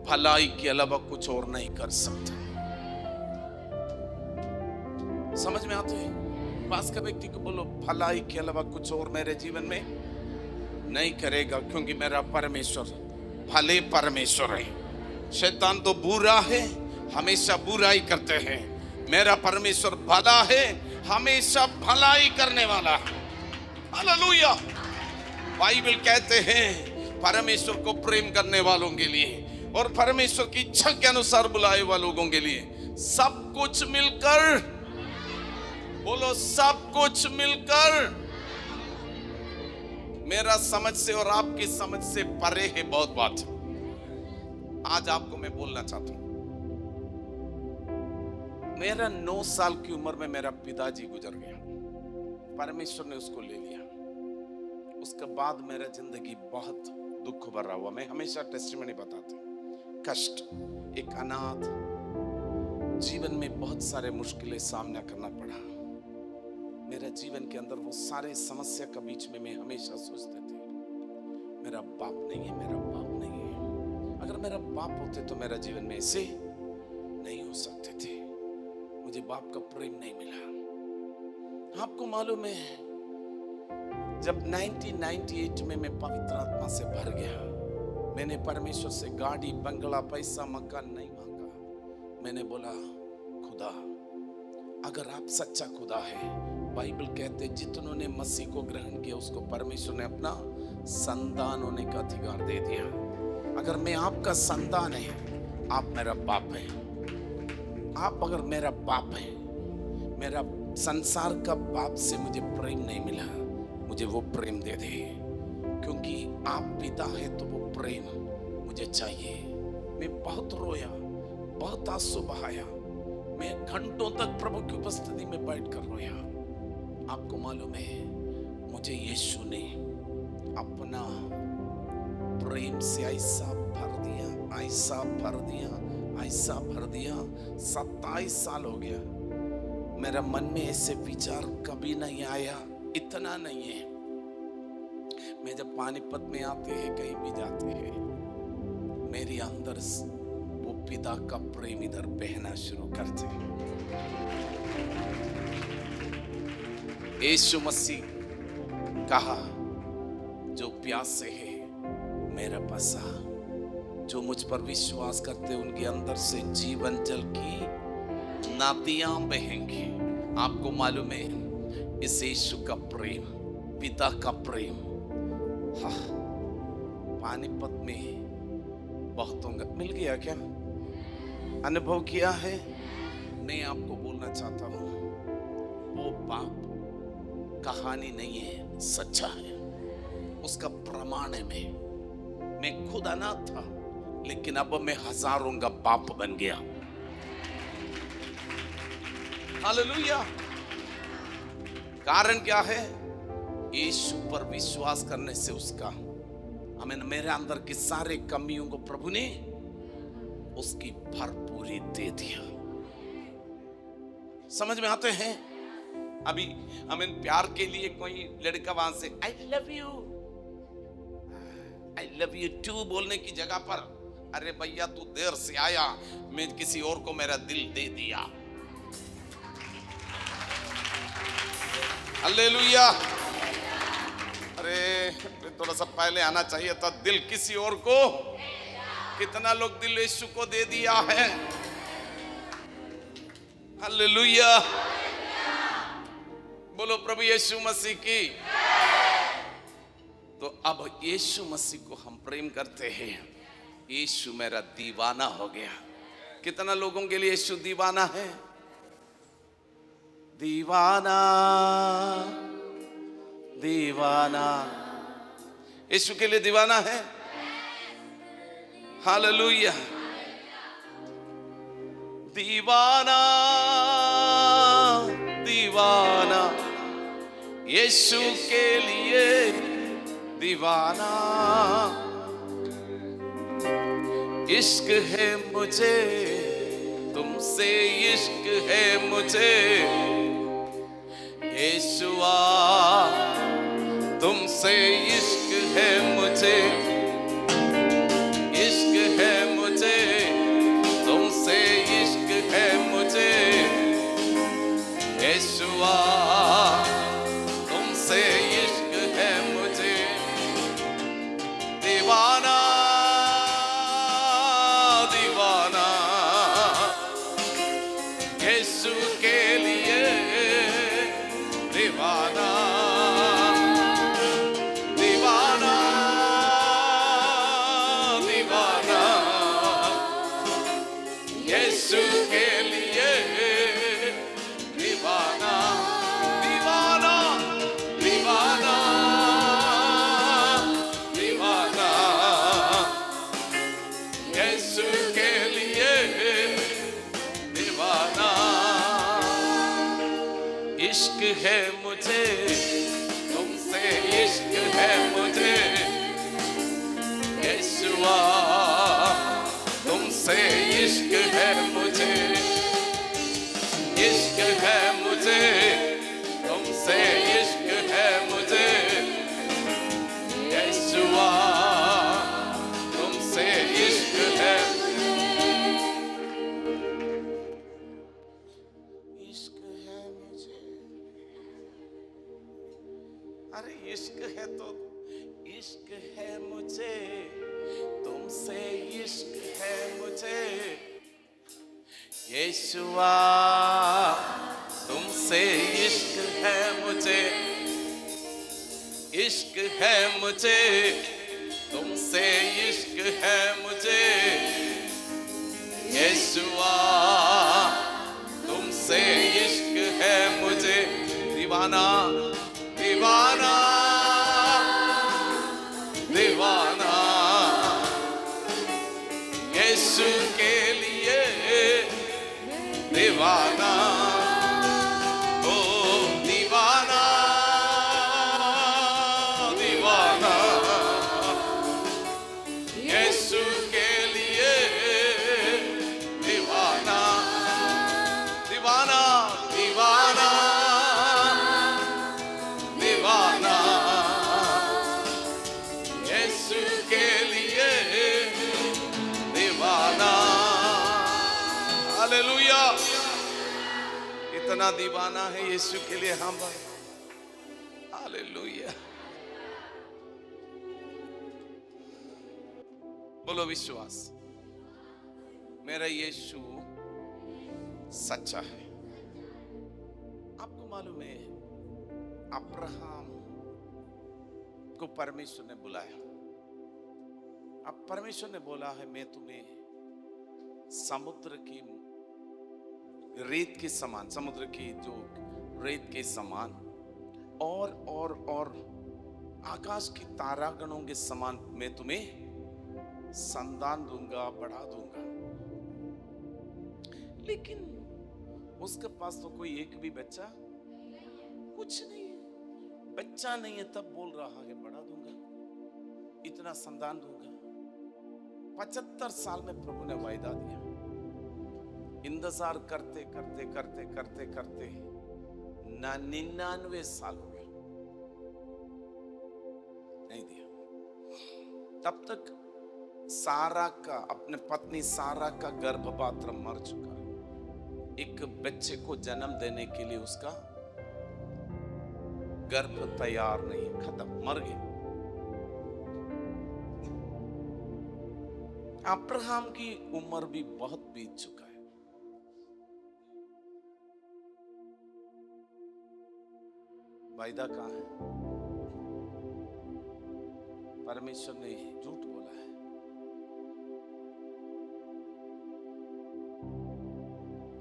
भलाई के अलावा कुछ और नहीं कर सकता। समझ में आते हैं? पास का व्यक्ति को बोलो, भलाई के अलावा कुछ और मेरे जीवन में नहीं करेगा, क्योंकि मेरा परमेश्वर भले परमेश्वर है। शैतान तो बुरा है, हमेशा बुराई करते हैं। मेरा परमेश्वर भला है, हमेशा भलाई करने वाला है। हालेलुया। बाइबल कहते हैं परमेश्वर को प्रेम करने वालों के लिए और परमेश्वर की इच्छा के अनुसार बुलाए हुए लोगों के लिए सब कुछ मिलकर, बोलो सब कुछ मिलकर, मेरा समझ से और आपकी समझ से परे है बहुत बात। आज आपको मैं बोलना चाहता हूं, मेरा 9 साल की उम्र में मेरा पिताजी गुजर गया, परमेश्वर ने उसको ले लिया। उसके बाद मेरा जिंदगी बहुत दुख भरा हुआ। मैं हमेशा टेस्टिमनी बताता हूं। कष्ट, एक अनाथ जीवन में बहुत सारे मुश्किलें सामना करना पड़ा। मेरा जीवन के अंदर वो सारे समस्या के बीच में मैं हमेशा सोचते थे, मेरा बाप नहीं है, मेरा बाप नहीं है। अगर मेरा बाप होते तो मेरा जीवन में ऐसे नहीं हो सकते थे। मुझे बाप का प्रेम नहीं मिला। आपको मालूम है, जब 1998 में मैं पवित्र आत्मा से भर गया, मैंने परमेश्वर से गाड़ी, बंगला, पैसा, मकान नहीं मांगा। मैंने बोला, खुदा अगर आप सच्चा खुदा है, बाइबल कहते जितनों ने मसीह को ग्रहण किया उसको परमेश्वर ने अपना संतान होने का अधिकार दे दिया। अगर मैं आपका संतान है, आप मेरा बाप है। आप अगर मेरा बाप है, मेरा संसार का बाप से मुझे प्रेम नहीं मिला, मुझे वो प्रेम दे दे, क्योंकि आप पिता है तो वो प्रेम मुझे चाहिए। मैं बहुत रोया, बहुत आंसू बहाया, मैं घंटों तक प्रभु की उपस्थिति में बैठकर रोया। आपको मालूम है, मुझे यीशु ने अपना प्रेम से ऐसा भर दिया, ऐसा भर दिया, ऐसा भर दिया। 27 साल हो गया, मेरा मन में ऐसे विचार कभी नहीं आया, इतना नहीं है। मैं जब पानीपत में आते हैं, कहीं भी जाते हैं, मेरे अंदर वो पिता का प्रेम इधर बहना शुरू करते हैं। यीशु मसीह कहा, जो प्यासे है मेरा पास आ, जो मुझ पर विश्वास करते उनके अंदर से जीवन जल की नदियां बहेंगी। आपको मालूम है, इस यीशु का प्रेम, पिता का प्रेम, हाँ, पानीपत में बहुतों का मिल गया क्या, अनुभव किया है। मैं आपको बोलना चाहता हूं, वो बाप कहानी नहीं है, सच्चा है। उसका प्रमाण है। मैं खुद अनाथ था, लेकिन अब मैं हजारों का बाप बन गया। हालेलुया। कारण क्या है? यीशु पर विश्वास करने से उसका, हमें मेरे अंदर की सारे कमियों को प्रभु ने उसकी भरपूरी दे दिया। समझ में आते हैं? अभी हमें प्यार के लिए कोई लड़का वहां से आई लव यू टू बोलने की जगह पर, अरे भैया तू देर से आया, मैं किसी और को मेरा दिल दे दिया। हालेलुया। अरे थोड़ा सा पहले आना चाहिए था। दिल किसी और को, कितना लोग दिल यीशु को दे दिया है। हालेलुया। बोलो प्रभु यीशु मसीह की। तो अब यीशु मसीह को हम प्रेम करते हैं। यीशु मेरा दीवाना हो गया। कितना लोगों के लिए यीशु दीवाना है? दीवाना दीवाना यीशु के लिए दीवाना है। हालेलुया। दीवाना दीवाना यीशु के लिए दीवाना। इश्क है मुझे तुमसे, इश्क है मुझे यीशुआ तुमसे, इश्क है मुझे, इश्क है मुझे तुमसे, इश्क है मुझे यीशुआ तुमसे, इश्क है मुझे। दीवाना दीवाना यीशु के लिए दीवाना। दीवाना दीवाना यीशु के लिए दीवाना। दीवाना दीवाना दीवाना यीशु के लिए दीवाना। इश्क है मुझे तुमसे, इश्क है मुझे यीशुआ तुमसे, इश्क है मुझे, इश्क है मुझे तुमसे, इश्क है मुझे यीशुआ तुमसे, इश्क है। इश्क है मुझे। अरे इश्क है तो इश्क है मुझे तुमसे, इश्क है मुझे यीशुआ तुमसे, इश्क है मुझे, इश्क है मुझे तुमसे, इश्क है मुझे यीशुआ तुमसे, इश्क है मुझे। दीवाना दीवाना दीवाना यीशु के लिए दीवाना। ओ दीवाना दीवाना यीशु के लिए दीवाना। दीवाना दीवाना दीवाना यीशु के लिए दीवाना। हालेलुया। इतना दीवाना है यीशु के लिए हम। हालेलुया। बोलो विश्वास, मेरा यीशु सच्चा है। आपको मालूम है अब्राहम को परमेश्वर ने बुलाया। अब परमेश्वर ने बोला है मैं तुम्हें समुद्र की रेत के समान, समुद्र की जो रेत के समान और आकाश की तारागणों के समान मैं तुम्हें संतान दूंगा, बढ़ा दूंगा। लेकिन उसके पास तो कोई एक भी बच्चा कुछ नहीं है, बच्चा नहीं है, तब बोल रहा है बढ़ा दूंगा, इतना संतान दूंगा। 75 साल में प्रभु ने वायदा दिया। इंतजार करते करते करते करते करते 99 साल हो गए, नहीं दिया। तब तक सारा का, अपने पत्नी सारा का गर्भपात्र मर चुका है। एक बच्चे को जन्म देने के लिए उसका गर्भ तैयार नहीं, खत्म, मर गए। अब्राहम की उम्र भी बहुत बीत चुका है। वायदा कहां है? परमेश्वर ने झूठ बोला है।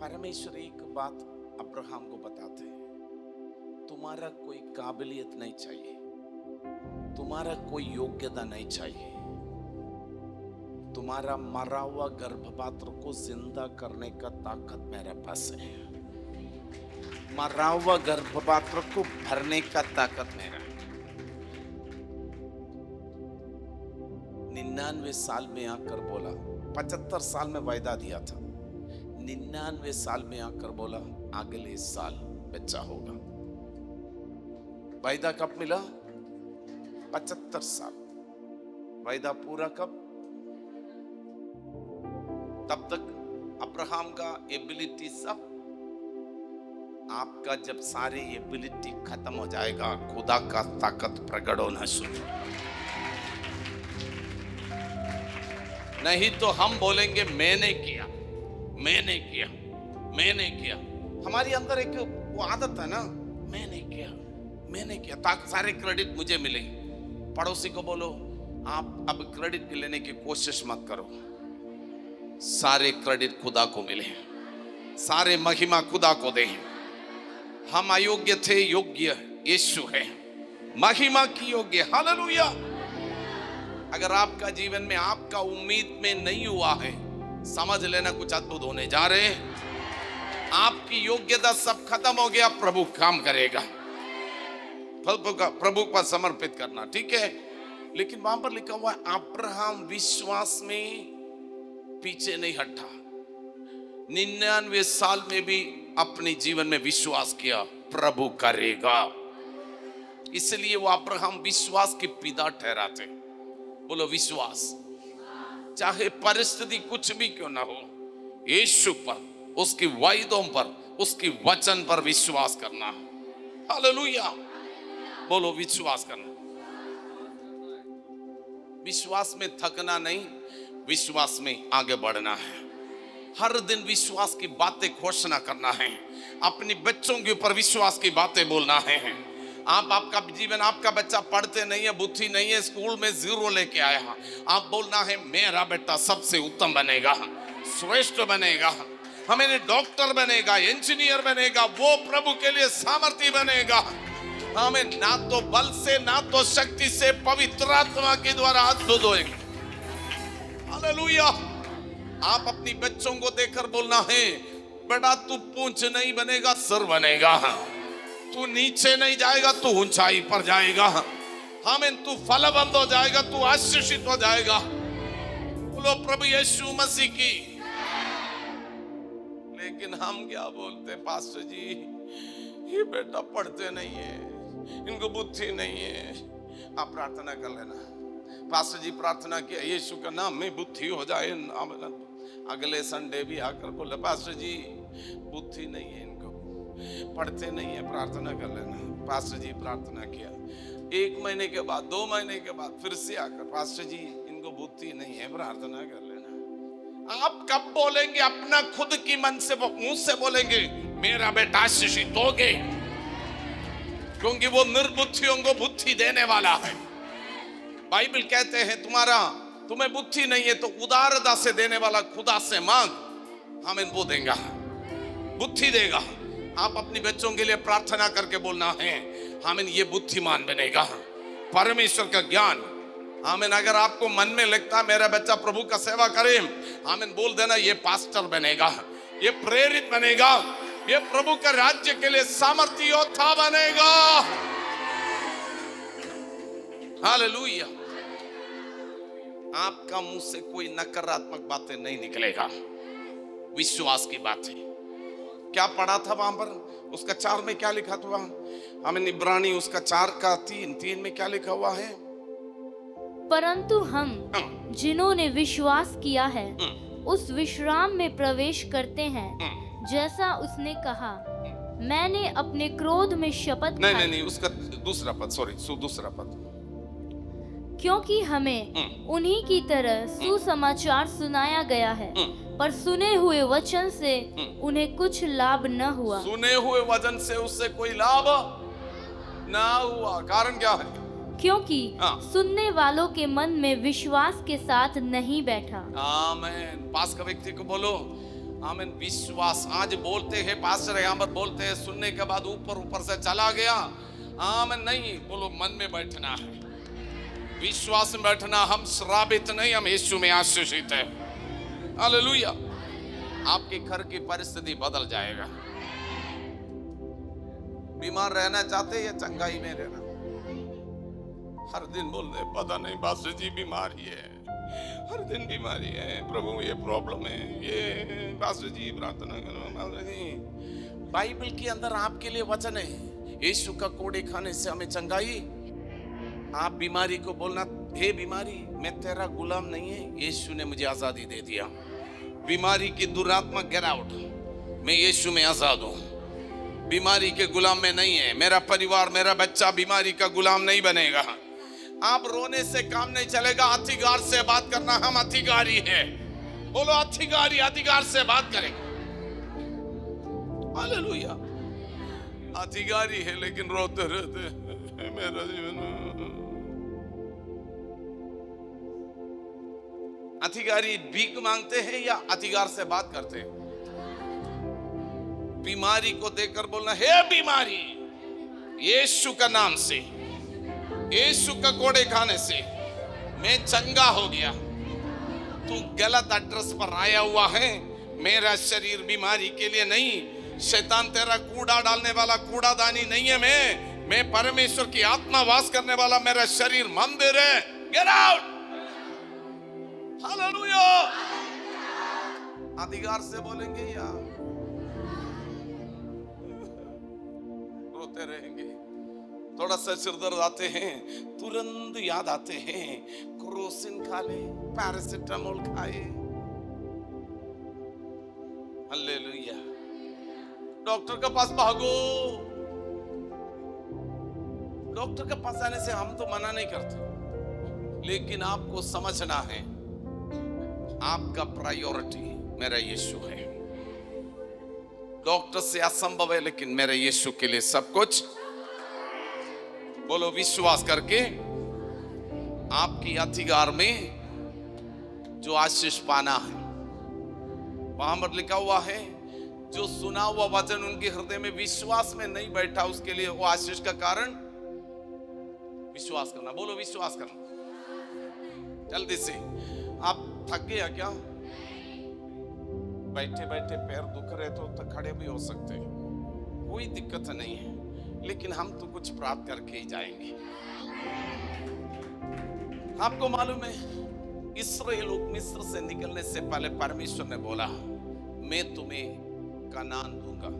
परमेश्वर एक बात अब्राहम को बताते हैं, तुम्हारा कोई काबिलियत नहीं चाहिए, तुम्हारा कोई योग्यता नहीं चाहिए, तुम्हारा मरा हुआ गर्भपात्र को जिंदा करने का ताकत मेरे पास है, मरा हुआ गर्भपात्र को भरने का ताकत मेरा। 99 साल में आकर बोला, 75 साल में वायदा दिया था, 99 साल में आकर बोला अगले साल बच्चा होगा। वायदा कब मिला? 75 साल। वायदा पूरा कब? तब तक अब्राहम का एबिलिटी सब, आपका जब सारे एबिलिटी खत्म हो जाएगा, खुदा का ताकत प्रकट होना शुरू। नहीं तो हम बोलेंगे मैंने किया, मैंने किया, मैंने किया। हमारी अंदर एक वो आदत है ना, मैंने किया, मैंने किया, ताकि सारे क्रेडिट मुझे मिले। पड़ोसी को बोलो, आप अब क्रेडिट लेने की कोशिश मत करो, सारे क्रेडिट खुदा को मिले, सारे महिमा खुदा को दे। हम अयोग्य थे, योग्य यीशु है, महिमा की योग्य। हालेलुया। अगर आपका जीवन में आपका उम्मीद में नहीं हुआ है, समझ लेना कुछ अद्भुत होने जा रहे हैं। आपकी योग्यता सब खत्म हो गया, प्रभु काम करेगा। प्रभु पर समर्पित करना, ठीक है। लेकिन वहां पर लिखा हुआ है अब्राहम विश्वास में पीछे नहीं हटा, 99 साल में भी अपने जीवन में विश्वास किया, प्रभु करेगा। इसलिए वो अब्राहम विश्वास के पिता ठहराते। बोलो विश्वास। चाहे परिस्थिति कुछ भी क्यों ना हो, यीशु पर, उसकी वायदों पर, उसकी वचन पर विश्वास करना। हालेलुया। बोलो विश्वास करना। विश्वास में थकना नहीं, विश्वास में आगे बढ़ना है। हर दिन विश्वास की बातें घोषणा करना है। अपने बच्चों के ऊपर विश्वास की बातें बोलना है। आपका जीवन, आपका बच्चा पढ़ते नहीं है, बुद्धि नहीं है, स्कूल में 0 लेके आया, आप बोलना है मेरा बेटा सबसे उत्तम बनेगा, श्रेष्ठ बनेगा, हमें डॉक्टर बनेगा, इंजीनियर बनेगा, वो प्रभु के लिए सामर्थी बनेगा। हमें ना तो बल से, ना तो शक्ति से, पवित्र आत्मा के द्वारा अद्भुत होएगा। हालेलुया। आप अपनी बच्चों को देखकर बोलना है, बेटा तू पूंछ नहीं बनेगा, सर बनेगा, तू नीचे नहीं जाएगा, तू ऊंचाई पर जाएगा। हमें तू फलवंत हो जाएगा, तू आशीषित हो जाएगा। बोलो प्रभु यीशु मसीह की। लेकिन हम क्या बोलते, पास्टर जी ये बेटा पढ़ते नहीं है, इनको बुद्धि नहीं है। आप प्रार्थना कर लेना, पास्टर जी प्रार्थना किया यीशु का नाम में बुद्धि हो जाए। अगले संडे भी आकर बोले पास्टर जी बुद्धि नहीं है, इनको पढ़ते नहीं है, प्रार्थना कर लेना। पास्टर जी प्रार्थना किया, 1 महीने के बाद, 2 महीने के बाद फिर से आकर पास्टर जी इनको बुद्धि नहीं है, प्रार्थना कर लेना। आप कब बोलेंगे? अपना खुद की मन से, मुंह से बोलेंगे मेरा बेटा आशीषित होगे, क्योंकि वो निर्बुद्धियों को बुद्धि देने वाला है। बाइबल कहते हैं तुम्हें बुद्धि नहीं है तो उदारता से देने वाला खुदा से मांग, हमें वो देगा, बुद्धि देगा। आप अपने बच्चों के लिए प्रार्थना करके बोलना है, हमें ये बुद्धिमान बनेगा, परमेश्वर का ज्ञान। हमें अगर आपको मन में लगता मेरा बच्चा प्रभु का सेवा करे, हमें बोल देना ये पास्टर बनेगा, ये प्रेरित बनेगा, ये प्रभु का राज्य के लिए सामर्थ्य योद्धा बनेगा। हालेलुया। आपका मुंह से कोई नकारात्मक बातें नहीं निकलेगा, विश्वास की बातें। क्या पढ़ा था वहां पर? उसका 4 में क्या लिखा था? हमें इब्रानी उसका 4 का 3 में क्या लिखा हुआ है? परंतु हम जिन्होंने विश्वास किया है उस विश्राम में प्रवेश करते हैं, जैसा उसने कहा मैंने अपने क्रोध में शपथ नहीं खाई, नहीं नहीं, उसका दूसरा पद, सॉरी, दूसरा पद। क्योंकि हमें उन्हीं की तरह सुसमाचार सुनाया गया है, पर सुने हुए वचन से उन्हें कुछ लाभ न हुआ। सुने हुए वचन से उससे कोई लाभ ना हुआ। कारण क्या है? क्योंकि हाँ। सुनने वालों के मन में विश्वास के साथ नहीं बैठा। आमीन। पास का व्यक्ति को बोलो आमीन। विश्वास आज बोलते हैं, पास्टर यहाँ पर बोलते हैं, सुनने के बाद ऊपर ऊपर से चला गया। आमीन नहीं, बोलो मन में बैठना है, विश्वास में बैठना। हम श्रापित नहीं, हम यीशु में आशीषित है। हालेलुया। आपके घर की परिस्थिति बदल जाएगा। बीमार रहना चाहते या चंगाई में रहना? हर दिन बोल रहे पता नहीं पास्टर जी बीमारी है, हर दिन बीमारी है, प्रभु ये प्रॉब्लम है, ये पास्टर जी प्रार्थना करो। बाइबल के अंदर आपके लिए वचन है, यीशु का कोड़े खाने से हमें चंगाई। आप बीमारी को बोलना, हे बीमारी मैं तेरा गुलाम नहीं है, यीशु ने मुझे आजादी दे दिया। बीमारी की दुरात्मा गेट आउट, मैं यीशु में आजाद हूं, बीमारी के गुलाम में नहीं है। मेरा परिवार, मेरा बच्चा बीमारी का गुलाम नहीं बनेगा। आप रोने से काम नहीं चलेगा, अधिकार से बात करना। हम अधिकारी है, बोलो अधिकारी, अधिकार से बात करें। हालेलुया। अधिकारी है लेकिन रोते रहते हैं, मेरा जीवन। अधिकारी भीख मांगते हैं या अधिकार से बात करते हैं? बीमारी को देखकर बोलना, हे बीमारी यीशु का नाम से, यीशु का कोड़े खाने से मैं चंगा हो गया। तू गलत एड्रेस पर आया हुआ है। मेरा शरीर बीमारी के लिए नहीं, शैतान तेरा कूड़ा डालने वाला कूड़ादानी नहीं है। मैं परमेश्वर की आत्मा वास करने वाला, मेरा शरीर मंदिर है। Get out. हालेलुया। अधिकार से बोलेंगे या रोते रहेंगे? थोड़ा सा सिरदर्द आते हैं, तुरंत याद आते हैं, क्रोसिन खा ले, पैरासिटामोल खाए। हालेलुया। डॉक्टर के पास भागो। डॉक्टर के पास जाने से हम तो मना नहीं करते, लेकिन आपको समझना है आपका प्रायोरिटी मेरा यीशु है। डॉक्टर से असंभव है, लेकिन मेरे यीशु के लिए सब कुछ। बोलो विश्वास करके आपकी अधिकार में जो आशीष पाना है। वहां पर लिखा हुआ है, जो सुना हुआ वचन उनके हृदय में विश्वास में नहीं बैठा, उसके लिए वो आशीष का कारण विश्वास करना। बोलो विश्वास करना। जल्दी से। आप थक गया क्या? बैठे बैठे पैर दुख रहे तो खड़े भी हो सकते हैं, कोई दिक्कत नहीं है, लेकिन हम तो कुछ प्राप्त करके ही जाएंगे। आपको मालूम है, इस्राएल लोग मिस्र से निकलने से पहले परमेश्वर ने बोला, मैं तुम्हें कनान दूंगा,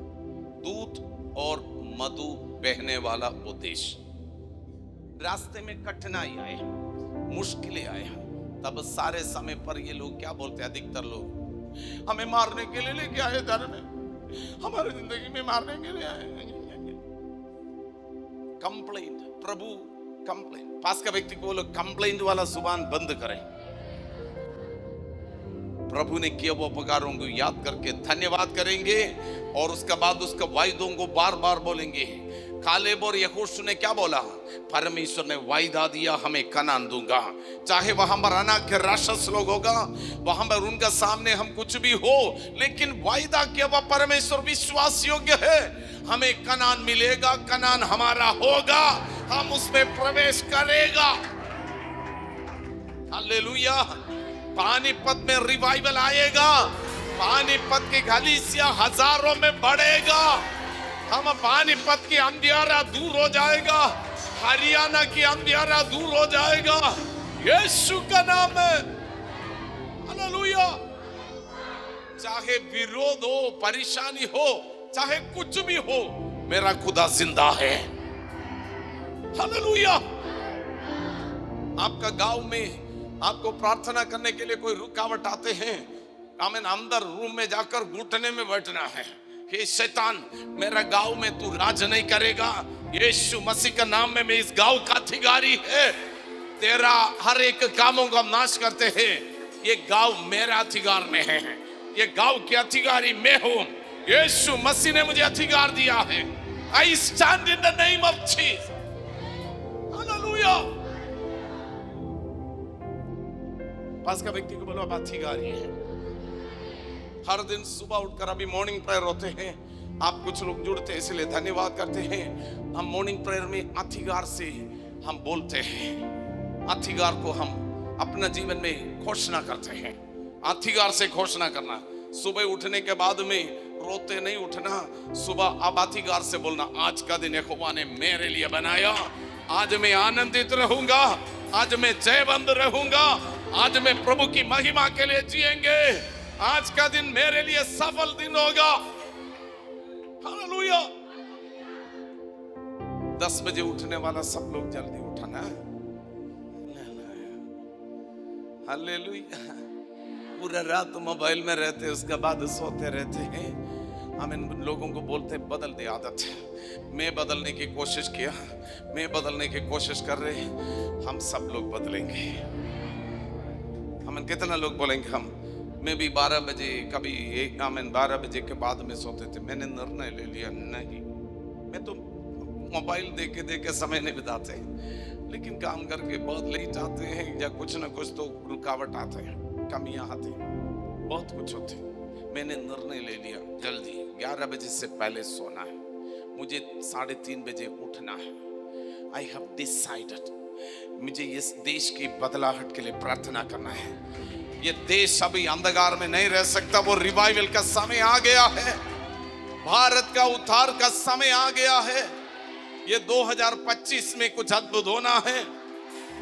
दूध और मधु बहने वाला वो देश। रास्ते में कठिनाई आए, मुश्किलें आए, तब सारे समय पर ये लोग क्या बोलते हैं? अधिकतर लोग हमें मारने के लिए लेके आए, धर में हमारे जिंदगी में मारने के लिए आए। कंप्लेंट, प्रभु कंप्लेंट। पास का व्यक्ति को बोलो कंप्लेंट वाला जुबान बंद करें। प्रभु ने किया वो उपकारों को याद करके धन्यवाद करेंगे, और उसके बाद उसका वायदों को बार बार बोलेंगे। कालेब और यहोशू ने क्या बोला? परमेश्वर ने वायदा दिया, हमें कनान दूंगा। चाहे वहां पर अनाक के राक्षस लोग होगा, वहां पर उनका सामने हम कुछ भी हो, लेकिन वायदा किया वह परमेश्वर विश्वास योग्य है। हमें कनान मिलेगा, कनान हमारा होगा, हम उसमें प्रवेश करेगा। हालेलुया। पानीपत में रिवाइवल आएगा, पानीपत की कलीसिया हजारों में बढ़ेगा। हम पानीपत की अंधियारा दूर हो जाएगा, हरियाणा की अंधियारा दूर हो जाएगा, यीशु का नाम है। हालेलुया। चाहे विरोध हो, परेशानी हो, चाहे कुछ भी हो, मेरा खुदा जिंदा है। हालेलुया। आपका गांव में आपको प्रार्थना करने के लिए कोई रुकावट आते हैं, हमें अंदर रूम में जाकर घुटने में बैठना है। हे शैतान, मेरा गांव में तू राज नहीं करेगा। यीशु मसीह का नाम में मैं इस गांव का अधिकारी है। तेरा हर एक कामों का नाश करते हैं। ये गांव मेरा अधिकार में है। ये गांव के अधिकारी मैं हूं। यीशु मसीह ने मुझे अधिकार दिया है। I stand in the name of Jesus. Hallelujah. पास का व्यक्ति को बोलो आप अधिकारी हैं। हर दिन सुबह उठकर अभी मॉर्निंग प्रेयर होते हैं। आप कुछ लोग जुड़ते हैं, इसलिए धन्यवाद करते हैं। हम मॉर्निंग प्रेयर में अधिकार से हम बोलते हैं। अधिकार को हम अपना जीवन में घोषणा करते हैं। अधिकार से घोषणा करना। सुबह उठने के बाद में रोते नहीं उठना। सुबह अब अधिकार से बोलना, आज का दिन यहोवा ने मेरे लिए बनाया। आज मैं आनंदित रहूंगा। आज मैं जयवंत रहूंगा। आज मैं प्रभु की महिमा के लिए जिएंगे। आज का दिन मेरे लिए सफल दिन होगा। हालेलुया। 10 बजे उठने वाला सब लोग जल्दी उठना। हालेलुया। पूरा रात मोबाइल में रहते, उसके बाद सोते रहते हैं। हम इन लोगों को बोलते हैं बदल दे आदत। मैं बदलने की कोशिश किया, मैं बदलने की कोशिश कर रहे। हम सब लोग बदलेंगे। हम कितना लोग बोलेंगे हम, मैं भी 12 बजे कभी 12 बजे के बाद में सोते थे। मैंने निर्णय ले लिया नहीं, मैं तो मोबाइल देखे देखे समय नहीं बिताते, लेकिन काम करके बहुत लेट आते हैं या कुछ ना कुछ तो रुकावट आते हैं, कमियां आती हैं, बहुत कुछ होते हैं। मैंने निर्णय ले लिया जल्दी 11 बजे से पहले सोना है, मुझे 3:30 बजे उठना है। आई हैव डिसाइडेड, मुझे इस देश की बदलाहट के लिए प्रार्थना करना है। ये देश अभी अंधकार में नहीं रह सकता। वो रिवाइवल का समय आ गया है। भारत का उद्धार का समय आ गया है। ये 2025 में कुछ अद्भुत होना है।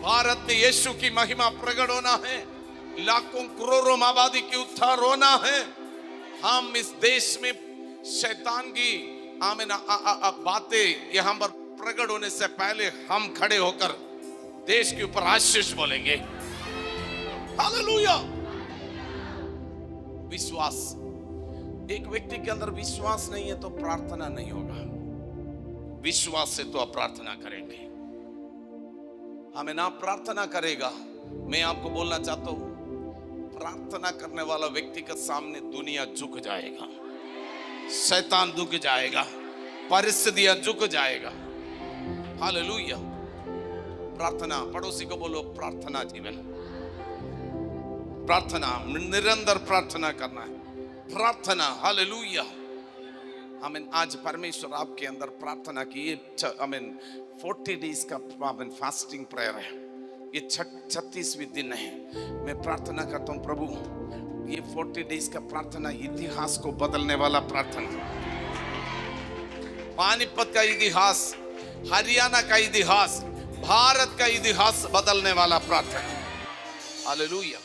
भारत में यीशु की महिमा प्रकट होना है। लाखों करोड़ों आबादी की उद्धार होना है। हम इस देश में शैतान की बातें यहां पर प्रकट होने से पहले हम खड़े होकर देश के ऊपर आशीष बोलेंगे। हालेलुया। विश्वास, एक व्यक्ति के अंदर विश्वास नहीं है तो प्रार्थना नहीं होगा। विश्वास से तो आप प्रार्थना करेंगे। हमें ना प्रार्थना करेगा। मैं आपको बोलना चाहता हूं, प्रार्थना करने वाला व्यक्ति के सामने दुनिया झुक जाएगा, शैतान झुक जाएगा, परिस्थितियां झुक जाएगा। हालेलुया। प्रार्थना, पड़ोसी को बोलो प्रार्थना जीवन। प्रार्थना, निरंतर प्रार्थना करना है। प्रार्थना, हालेलुया। आमीन। आज परमेश्वर आपके अंदर प्रार्थना की, ये आमीन 40 डेज का फास्टिंग प्रेयर है। ये 36वीं दिन है। मैं प्रार्थना करता हूँ प्रभु, ये 40 डेज का प्रार्थना इतिहास को बदलने वाला प्रार्थना, पानीपत का इतिहास, हरियाणा का इतिहास, भारत का इतिहास बदलने वाला प्रार्थना। हालेलुया।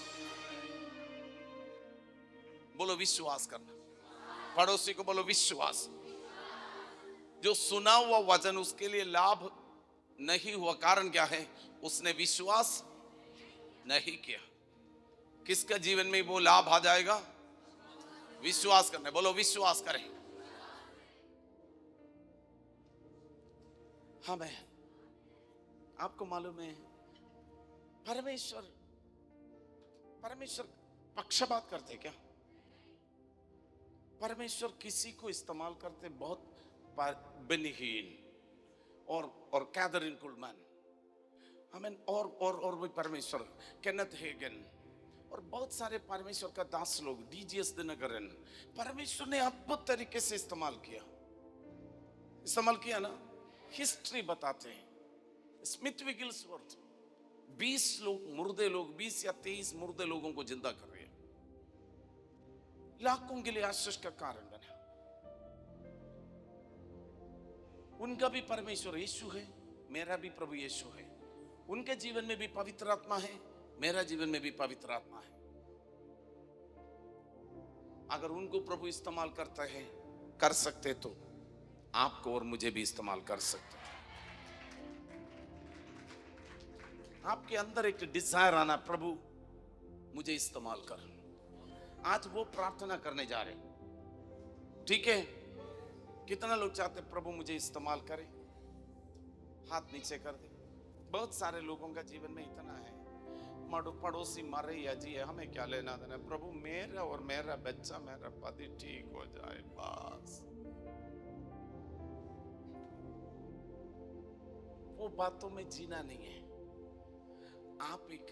बोलो विश्वास करना। पड़ोसी को बोलो विश्वास। जो सुना हुआ वचन उसके लिए लाभ नहीं हुआ, कारण क्या है? उसने विश्वास नहीं किया। किसका जीवन में वो लाभ आ जाएगा? विश्वास करने। बोलो विश्वास करें। हाँ, मैं आपको मालूम है परमेश्वर पक्षपात करते क्या? परमेश्वर किसी को इस्तेमाल करते बहुत बेनिहीन और कैथरीन कुलमैन, हमें और भी परमेश्वर, केनेथ हेगन और बहुत सारे परमेश्वर का दास लोग, डीजीएस दिनकरन, परमेश्वर ने अद्भुत तरीके से इस्तेमाल किया ना। हिस्ट्री बताते हैं स्मिथ विगिल्सवर्थ 20 लोग मुर्दे लोग 20 या 23 मुर्दे लोगों को जिंदा कर रहे हैं, लाखों के लिए आशीष का कारण बना। उनका भी परमेश्वर यीशु है, मेरा भी प्रभु यीशु है। उनके जीवन में भी पवित्र आत्मा है, मेरा जीवन में भी पवित्र आत्मा है। अगर उनको प्रभु इस्तेमाल करता है, कर सकते, तो आपको और मुझे भी इस्तेमाल कर सकते। आपके अंदर एक डिजायर आना, प्रभु मुझे इस्तेमाल कर। आज वो प्रार्थना करने जा रहे, ठीक है? कितना लोग चाहते प्रभु मुझे इस्तेमाल करे, हाथ नीचे कर दे। बहुत सारे लोगों का जीवन में इतना है, मारो पड़ोसी मारे या जी हमें क्या लेना देना, प्रभु मेरा और मेरा बच्चा मेरा पति ठीक हो जाए बस। वो बातों में जीना नहीं है। आप एक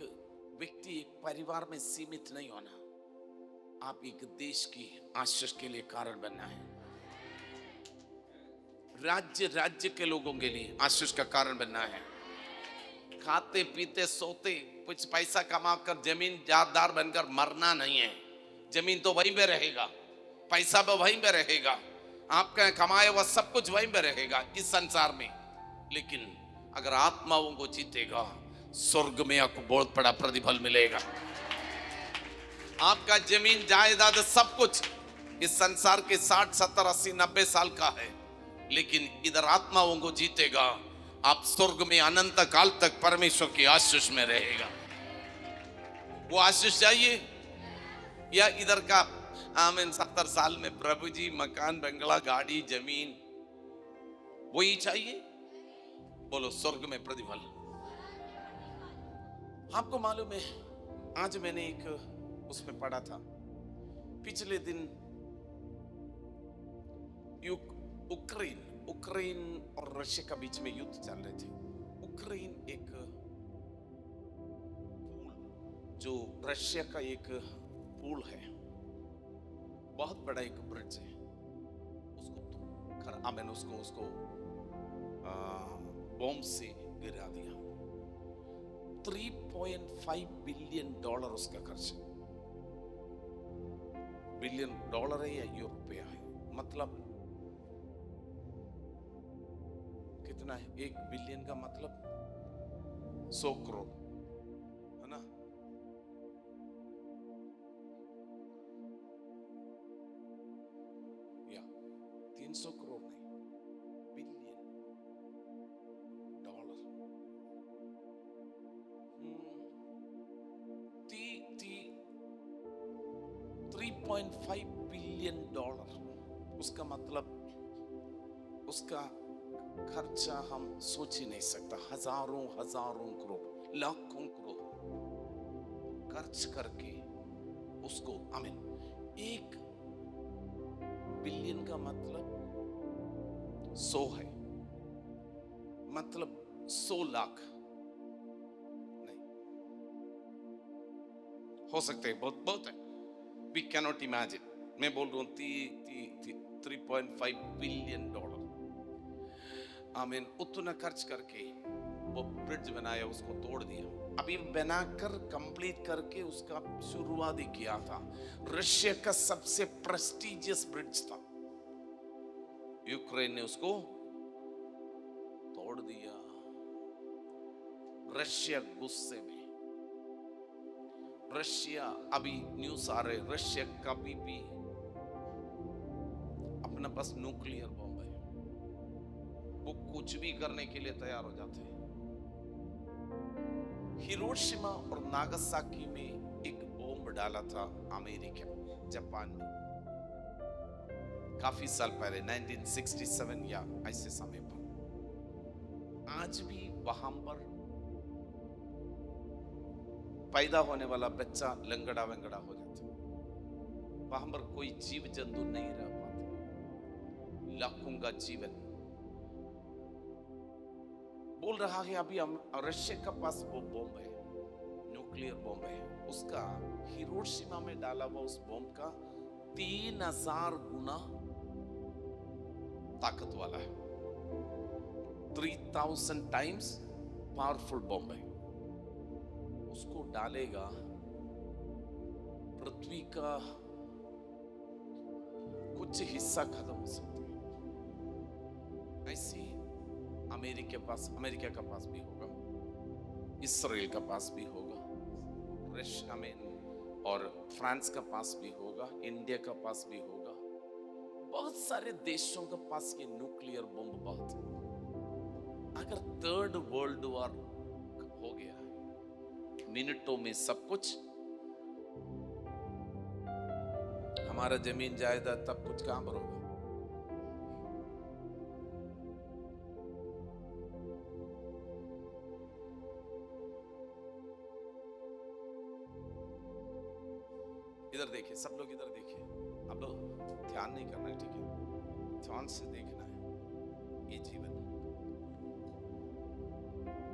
व्यक्ति, एक परिवार में सीमित नहीं होना, आप एक देश की आशीष के लिए कारण बनना है। राज्य के लोगों के लिए आशीष का कारण बनना है। खाते पीते सोते कुछ पैसा कमाकर जमीन जायदार बनकर मरना नहीं है। जमीन तो वहीं पे रहेगा, पैसा भी वहीं पे रहेगा, आपका कमाया हुआ सब कुछ वहीं पे रहेगा इस संसार में। लेकिन अगर आत्माओं को जीतेगा, स्वर्ग में आपको बहुत बड़ा प्रतिफल मिलेगा। आपका जमीन जायदाद सब कुछ इस संसार के 60 70 80 90 साल का है, लेकिन इधर आत्माओं को जीतेगा, आप स्वर्ग में अनंत काल तक परमेश्वर की आशीष में रहेगा। वो आशीष चाहिए या इधर का आमीन 70 साल में प्रभु जी मकान बंगला गाड़ी जमीन वही चाहिए? बोलो स्वर्ग में प्रतिफल। आपको मालूम है, आज मैंने एक उसमें पढ़ा था, पिछले दिन उक्रेन और रशिया का बीच में युद्ध चल रहे थे। उक्रेन एक पूल, जो रशिया का एक पूल है, बहुत बड़ा एक ब्रिज है, उसको बॉम्ब से गिरा दिया। $3.5 बिलियन उसका खर्च है। बिलियन डॉलर है या रुपया है, मतलब कितना है? 1 बिलियन का मतलब 100 करोड़ है ना? या 300 करोड़ नहीं, बिलियन डॉलर। 3.5 बिलियन डॉलर, उसका मतलब उसका खर्चा हम सोच ही नहीं सकता। हजारों करोड़, लाखों करोड़ खर्च करके उसको, आमीन, 1 बिलियन का मतलब 100 है, मतलब 100 लाख नहीं हो सकते, बहुत है। We cannot imagine. मैं बोल रहा हूं 3.5 बिलियन डॉलर, आमीन, उतना खर्च करके वो ब्रिज बनाया, उसको तोड़ दिया। अभी बनाकर कंप्लीट करके उसका शुरुआत ही किया था। रशिया का सबसे प्रेस्टिजियस ब्रिज था, यूक्रेन ने उसको तोड़ दिया। रशिया गुस्से में, रशिया, अभी न्यूज़ आ रहे, रशिया कभी भी अपना पास न्यूक्लियर बॉम्ब है, वो कुछ भी करने के लिए तैयार हो जाते हैं। हिरोशिमा और नागासाकी में एक बॉम्ब डाला था अमेरिका, जापान में, काफी साल पहले 1967 या ऐसे समय पर। आज भी वहां पर पैदा होने वाला बच्चा लंगड़ा वंगड़ा हो जाता है, वहां पर कोई जीव जंतु नहीं रह पाते, लाखों का जीवन। बोल रहा है अभी रशिया का पास वो बॉम्ब है, न्यूक्लियर बॉम्ब है, उसका हिरोशिमा में डाला हुआ उस बॉम्ब का 3000 गुना ताकत वाला है, 3000 टाइम्स पावरफुल बॉम्ब है। उसको डालेगा, पृथ्वी का कुछ हिस्सा खत्म हो सकता है। ऐसे अमेरिका का पास भी होगा, इसराइल का पास भी होगा, रशिया में और फ्रांस का पास भी होगा, इंडिया का पास भी होगा, बहुत सारे देशों के पास ये न्यूक्लियर बॉम्ब बहुत है। अगर 3rd वर्ल्ड वॉर हो गया, मिनटों में सब कुछ, हमारा जमीन जायदाद तब कुछ कहां पर होगा? इधर देखिए, सब लोग इधर देखिए। अब ध्यान नहीं करना है, ठीक है, ध्यान से देखना है। ये जीवन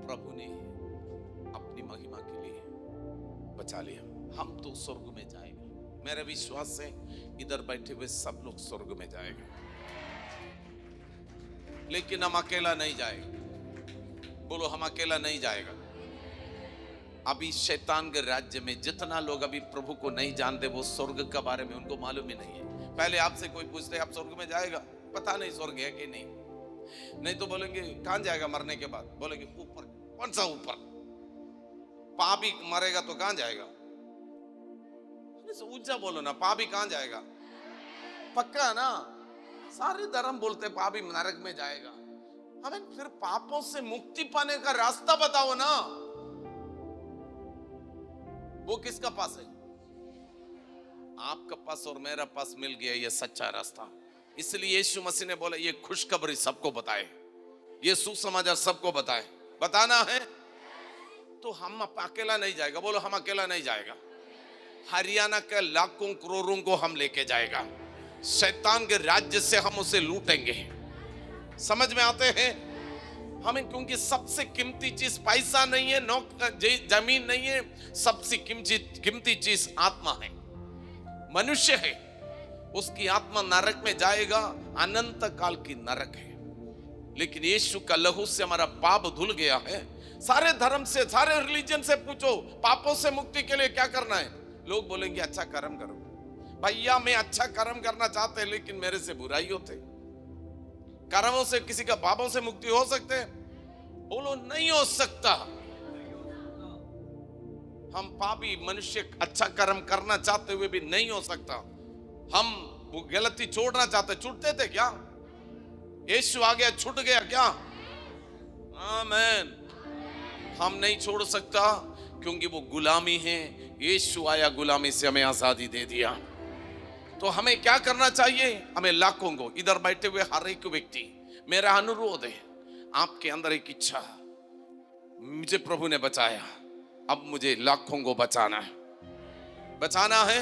प्रभु ने अपनी महिमा के लिए बचा लिया। हम तो स्वर्ग में जाएंगे, मेरा विश्वास है इधर बैठे हुए सब लोग स्वर्ग में जाएंगे, लेकिन हम अकेला नहीं जाएगा। बोलो, हम अकेला नहीं जाएगा। अभी शैतान के राज्य में जितना लोग अभी प्रभु को नहीं जानते, वो स्वर्ग के बारे में उनको मालूम ही नहीं है। पहले आपसे कोई पूछते आप स्वर्ग में जाएगा, पता नहीं स्वर्ग है कि नहीं। नहीं तो बोलेंगे कहां जाएगा मरने के बाद, बोलेंगे ऊपर। कौन सा ऊपर? पापी मरेगा तो कहां जाएगा? ऊंचा बोलो ना, पापी कहां जाएगा? पक्का ना? सारे धर्म बोलते पापी नरक में जाएगा। हमें फिर पापों से मुक्ति पाने का रास्ता बताओ ना। वो किसका पास है? आपका पास और मेरा पास मिल गया ये सच्चा रास्ता। इसलिए यीशु मसीह ने बोला ये खुशखबरी सबको बताए, ये सुसमाचार सबको बताए। बताना है तो हम अकेला नहीं जाएगा। बोलो, हम अकेला नहीं जाएगा। हरियाणा के लाखों करोड़ों को हम लेके जाएगा। शैतान के राज्य से हम उसे लूटेंगे। समझ में आते हैं हमें? क्योंकि सबसे कीमती चीज पैसा नहीं है, जमीन नहीं है, सबसे कीमती चीज आत्मा है, मनुष्य है। उसकी आत्मा नरक में जाएगा, अनंत काल की नरक है। लेकिन यीशु का लहू से हमारा पाप धुल गया है। सारे धर्म से, सारे रिलीजन से पूछो पापों से मुक्ति के लिए क्या करना है। लोग बोलेंगे अच्छा कर्म करो। भैया मैं अच्छा कर्म करना चाहते हैं, लेकिन मेरे से बुराई होते। कर्मों से किसी का पापों से मुक्ति हो सकते? बोलो, नहीं हो सकता। हम पापी मनुष्य अच्छा कर्म करना चाहते हुए भी नहीं हो सकता। हम वो गलती छोड़ना चाहते, छूटते थे क्या? यीशु आ गया, छूट गया क्या? आमीन। हम नहीं छोड़ सकता क्योंकि वो गुलामी है। यीशु आया, गुलामी से हमें आजादी दे दिया। तो हमें क्या करना चाहिए? हमें लाखों को, इधर बैठे हुए हर एक व्यक्ति, मेरा अनुरोध है, आपके अंदर एक इच्छा, मुझे प्रभु ने बचाया, अब मुझे लाखों को बचाना है। बचाना है।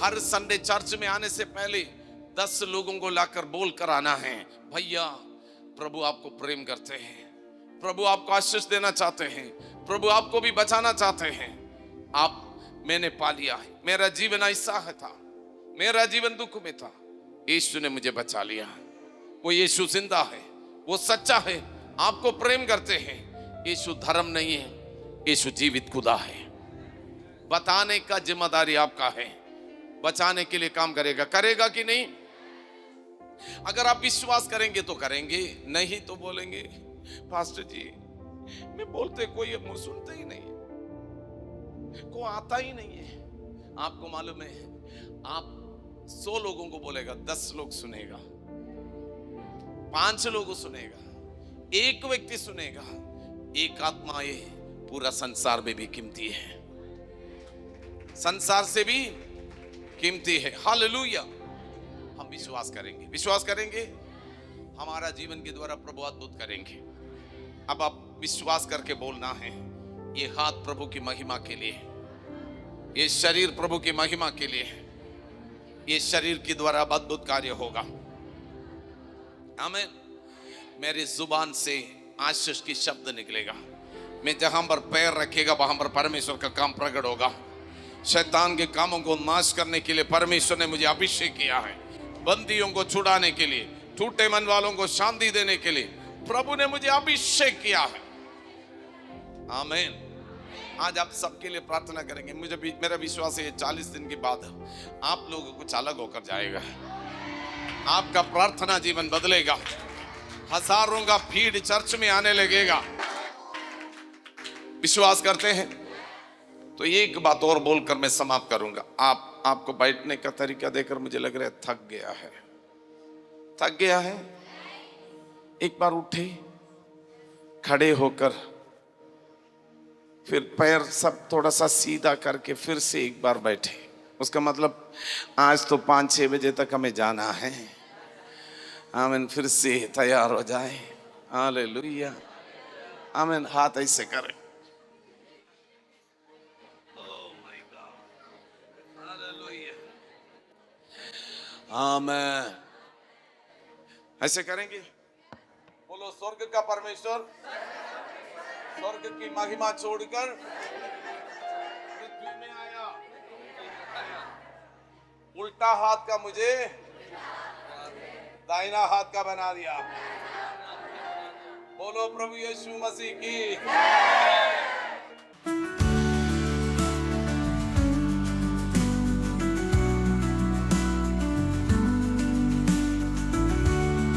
हर संडे चर्च में आने से पहले 10 लोगों को लाकर बोल कर आना है, भैया प्रभु आपको प्रेम करते हैं, प्रभु आपको आशीष देना चाहते हैं, प्रभु आपको भी बचाना चाहते हैं। आप मैंने पा लिया है, मेरा जीवन ऐसा है था, मेरा जीवन दुख में था, यीशु ने मुझे बचा लिया। वो यीशु जिंदा है, वो सच्चा है, आपको प्रेम करते हैं। यीशु धर्म नहीं है, यीशु जीवित खुदा है। बताने का जिम्मेदारी आपका है, बचाने के लिए काम करेगा। करेगा कि नहीं? अगर आप विश्वास करेंगे तो करेंगे, नहीं तो बोलेंगे पास्टर जी मैं बोलते कोई मुंह सुनते ही नहीं, को आता ही नहीं है। आपको मालूम है, आप 100 लोगों को बोलेगा, 10 लोग सुनेगा, 5 लोगों सुनेगा, एक व्यक्ति सुनेगा। एक आत्मा ये पूरा संसार में भी कीमती है, संसार से भी कीमती है। हालेलुया। हम विश्वास करेंगे, विश्वास करेंगे, हमारा जीवन के द्वारा प्रभु अद्भुत करेंगे। अब आप विश्वास करके बोलना है, ये हाथ प्रभु की महिमा के लिए, ये शरीर प्रभु की महिमा के लिए, ये शरीर के द्वारा अद्भुत कार्य होगा। आमीन। मेरी जुबान से आशीष की शब्द निकलेगा। मैं जहां पर पैर रखेगा वहां पर परमेश्वर का काम प्रकट होगा। शैतान के कामों को नाश करने के लिए परमेश्वर ने मुझे अभिषेक किया है। बंदियों को छुड़ाने के लिए, टूटे मन वालों को शांति देने के लिए प्रभु ने मुझे अभिषेक किया है। आमीन। आज आप सबके लिए प्रार्थना करेंगे। मुझे भी मेरा विश्वास है 40 दिन के बाद आप लोगों को कुछ अलग होकर जाएगा। आपका प्रार्थना जीवन बदलेगा। हजारों का भीड़ चर्च में आने लगेगा। विश्वास करते हैं? तो एक बात और बोलकर मैं समाप्त करूंगा। आपको बैठने का तरीका देखकर मुझे लग रहा है थक गया है, थक गया है। एक बार उठे, खड़े होकर फिर पैर सब थोड़ा सा सीधा करके फिर से एक बार बैठे। उसका मतलब आज तो 5-6 बजे तक हमें जाना है। आमीन। फिर से तैयार हो जाए। हालेलुया। आमीन। हाथ ऐसे करें। हालेलुया। आमेन। ऐसे करेंगे। बोलो स्वर्ग का परमेश्वर स्वर्ग की महिमा छोड़कर पृथ्वी में आया, उल्टा हाथ का मुझे दाहिना हाथ का बना दिया। बोलो प्रभु यीशु मसीह की।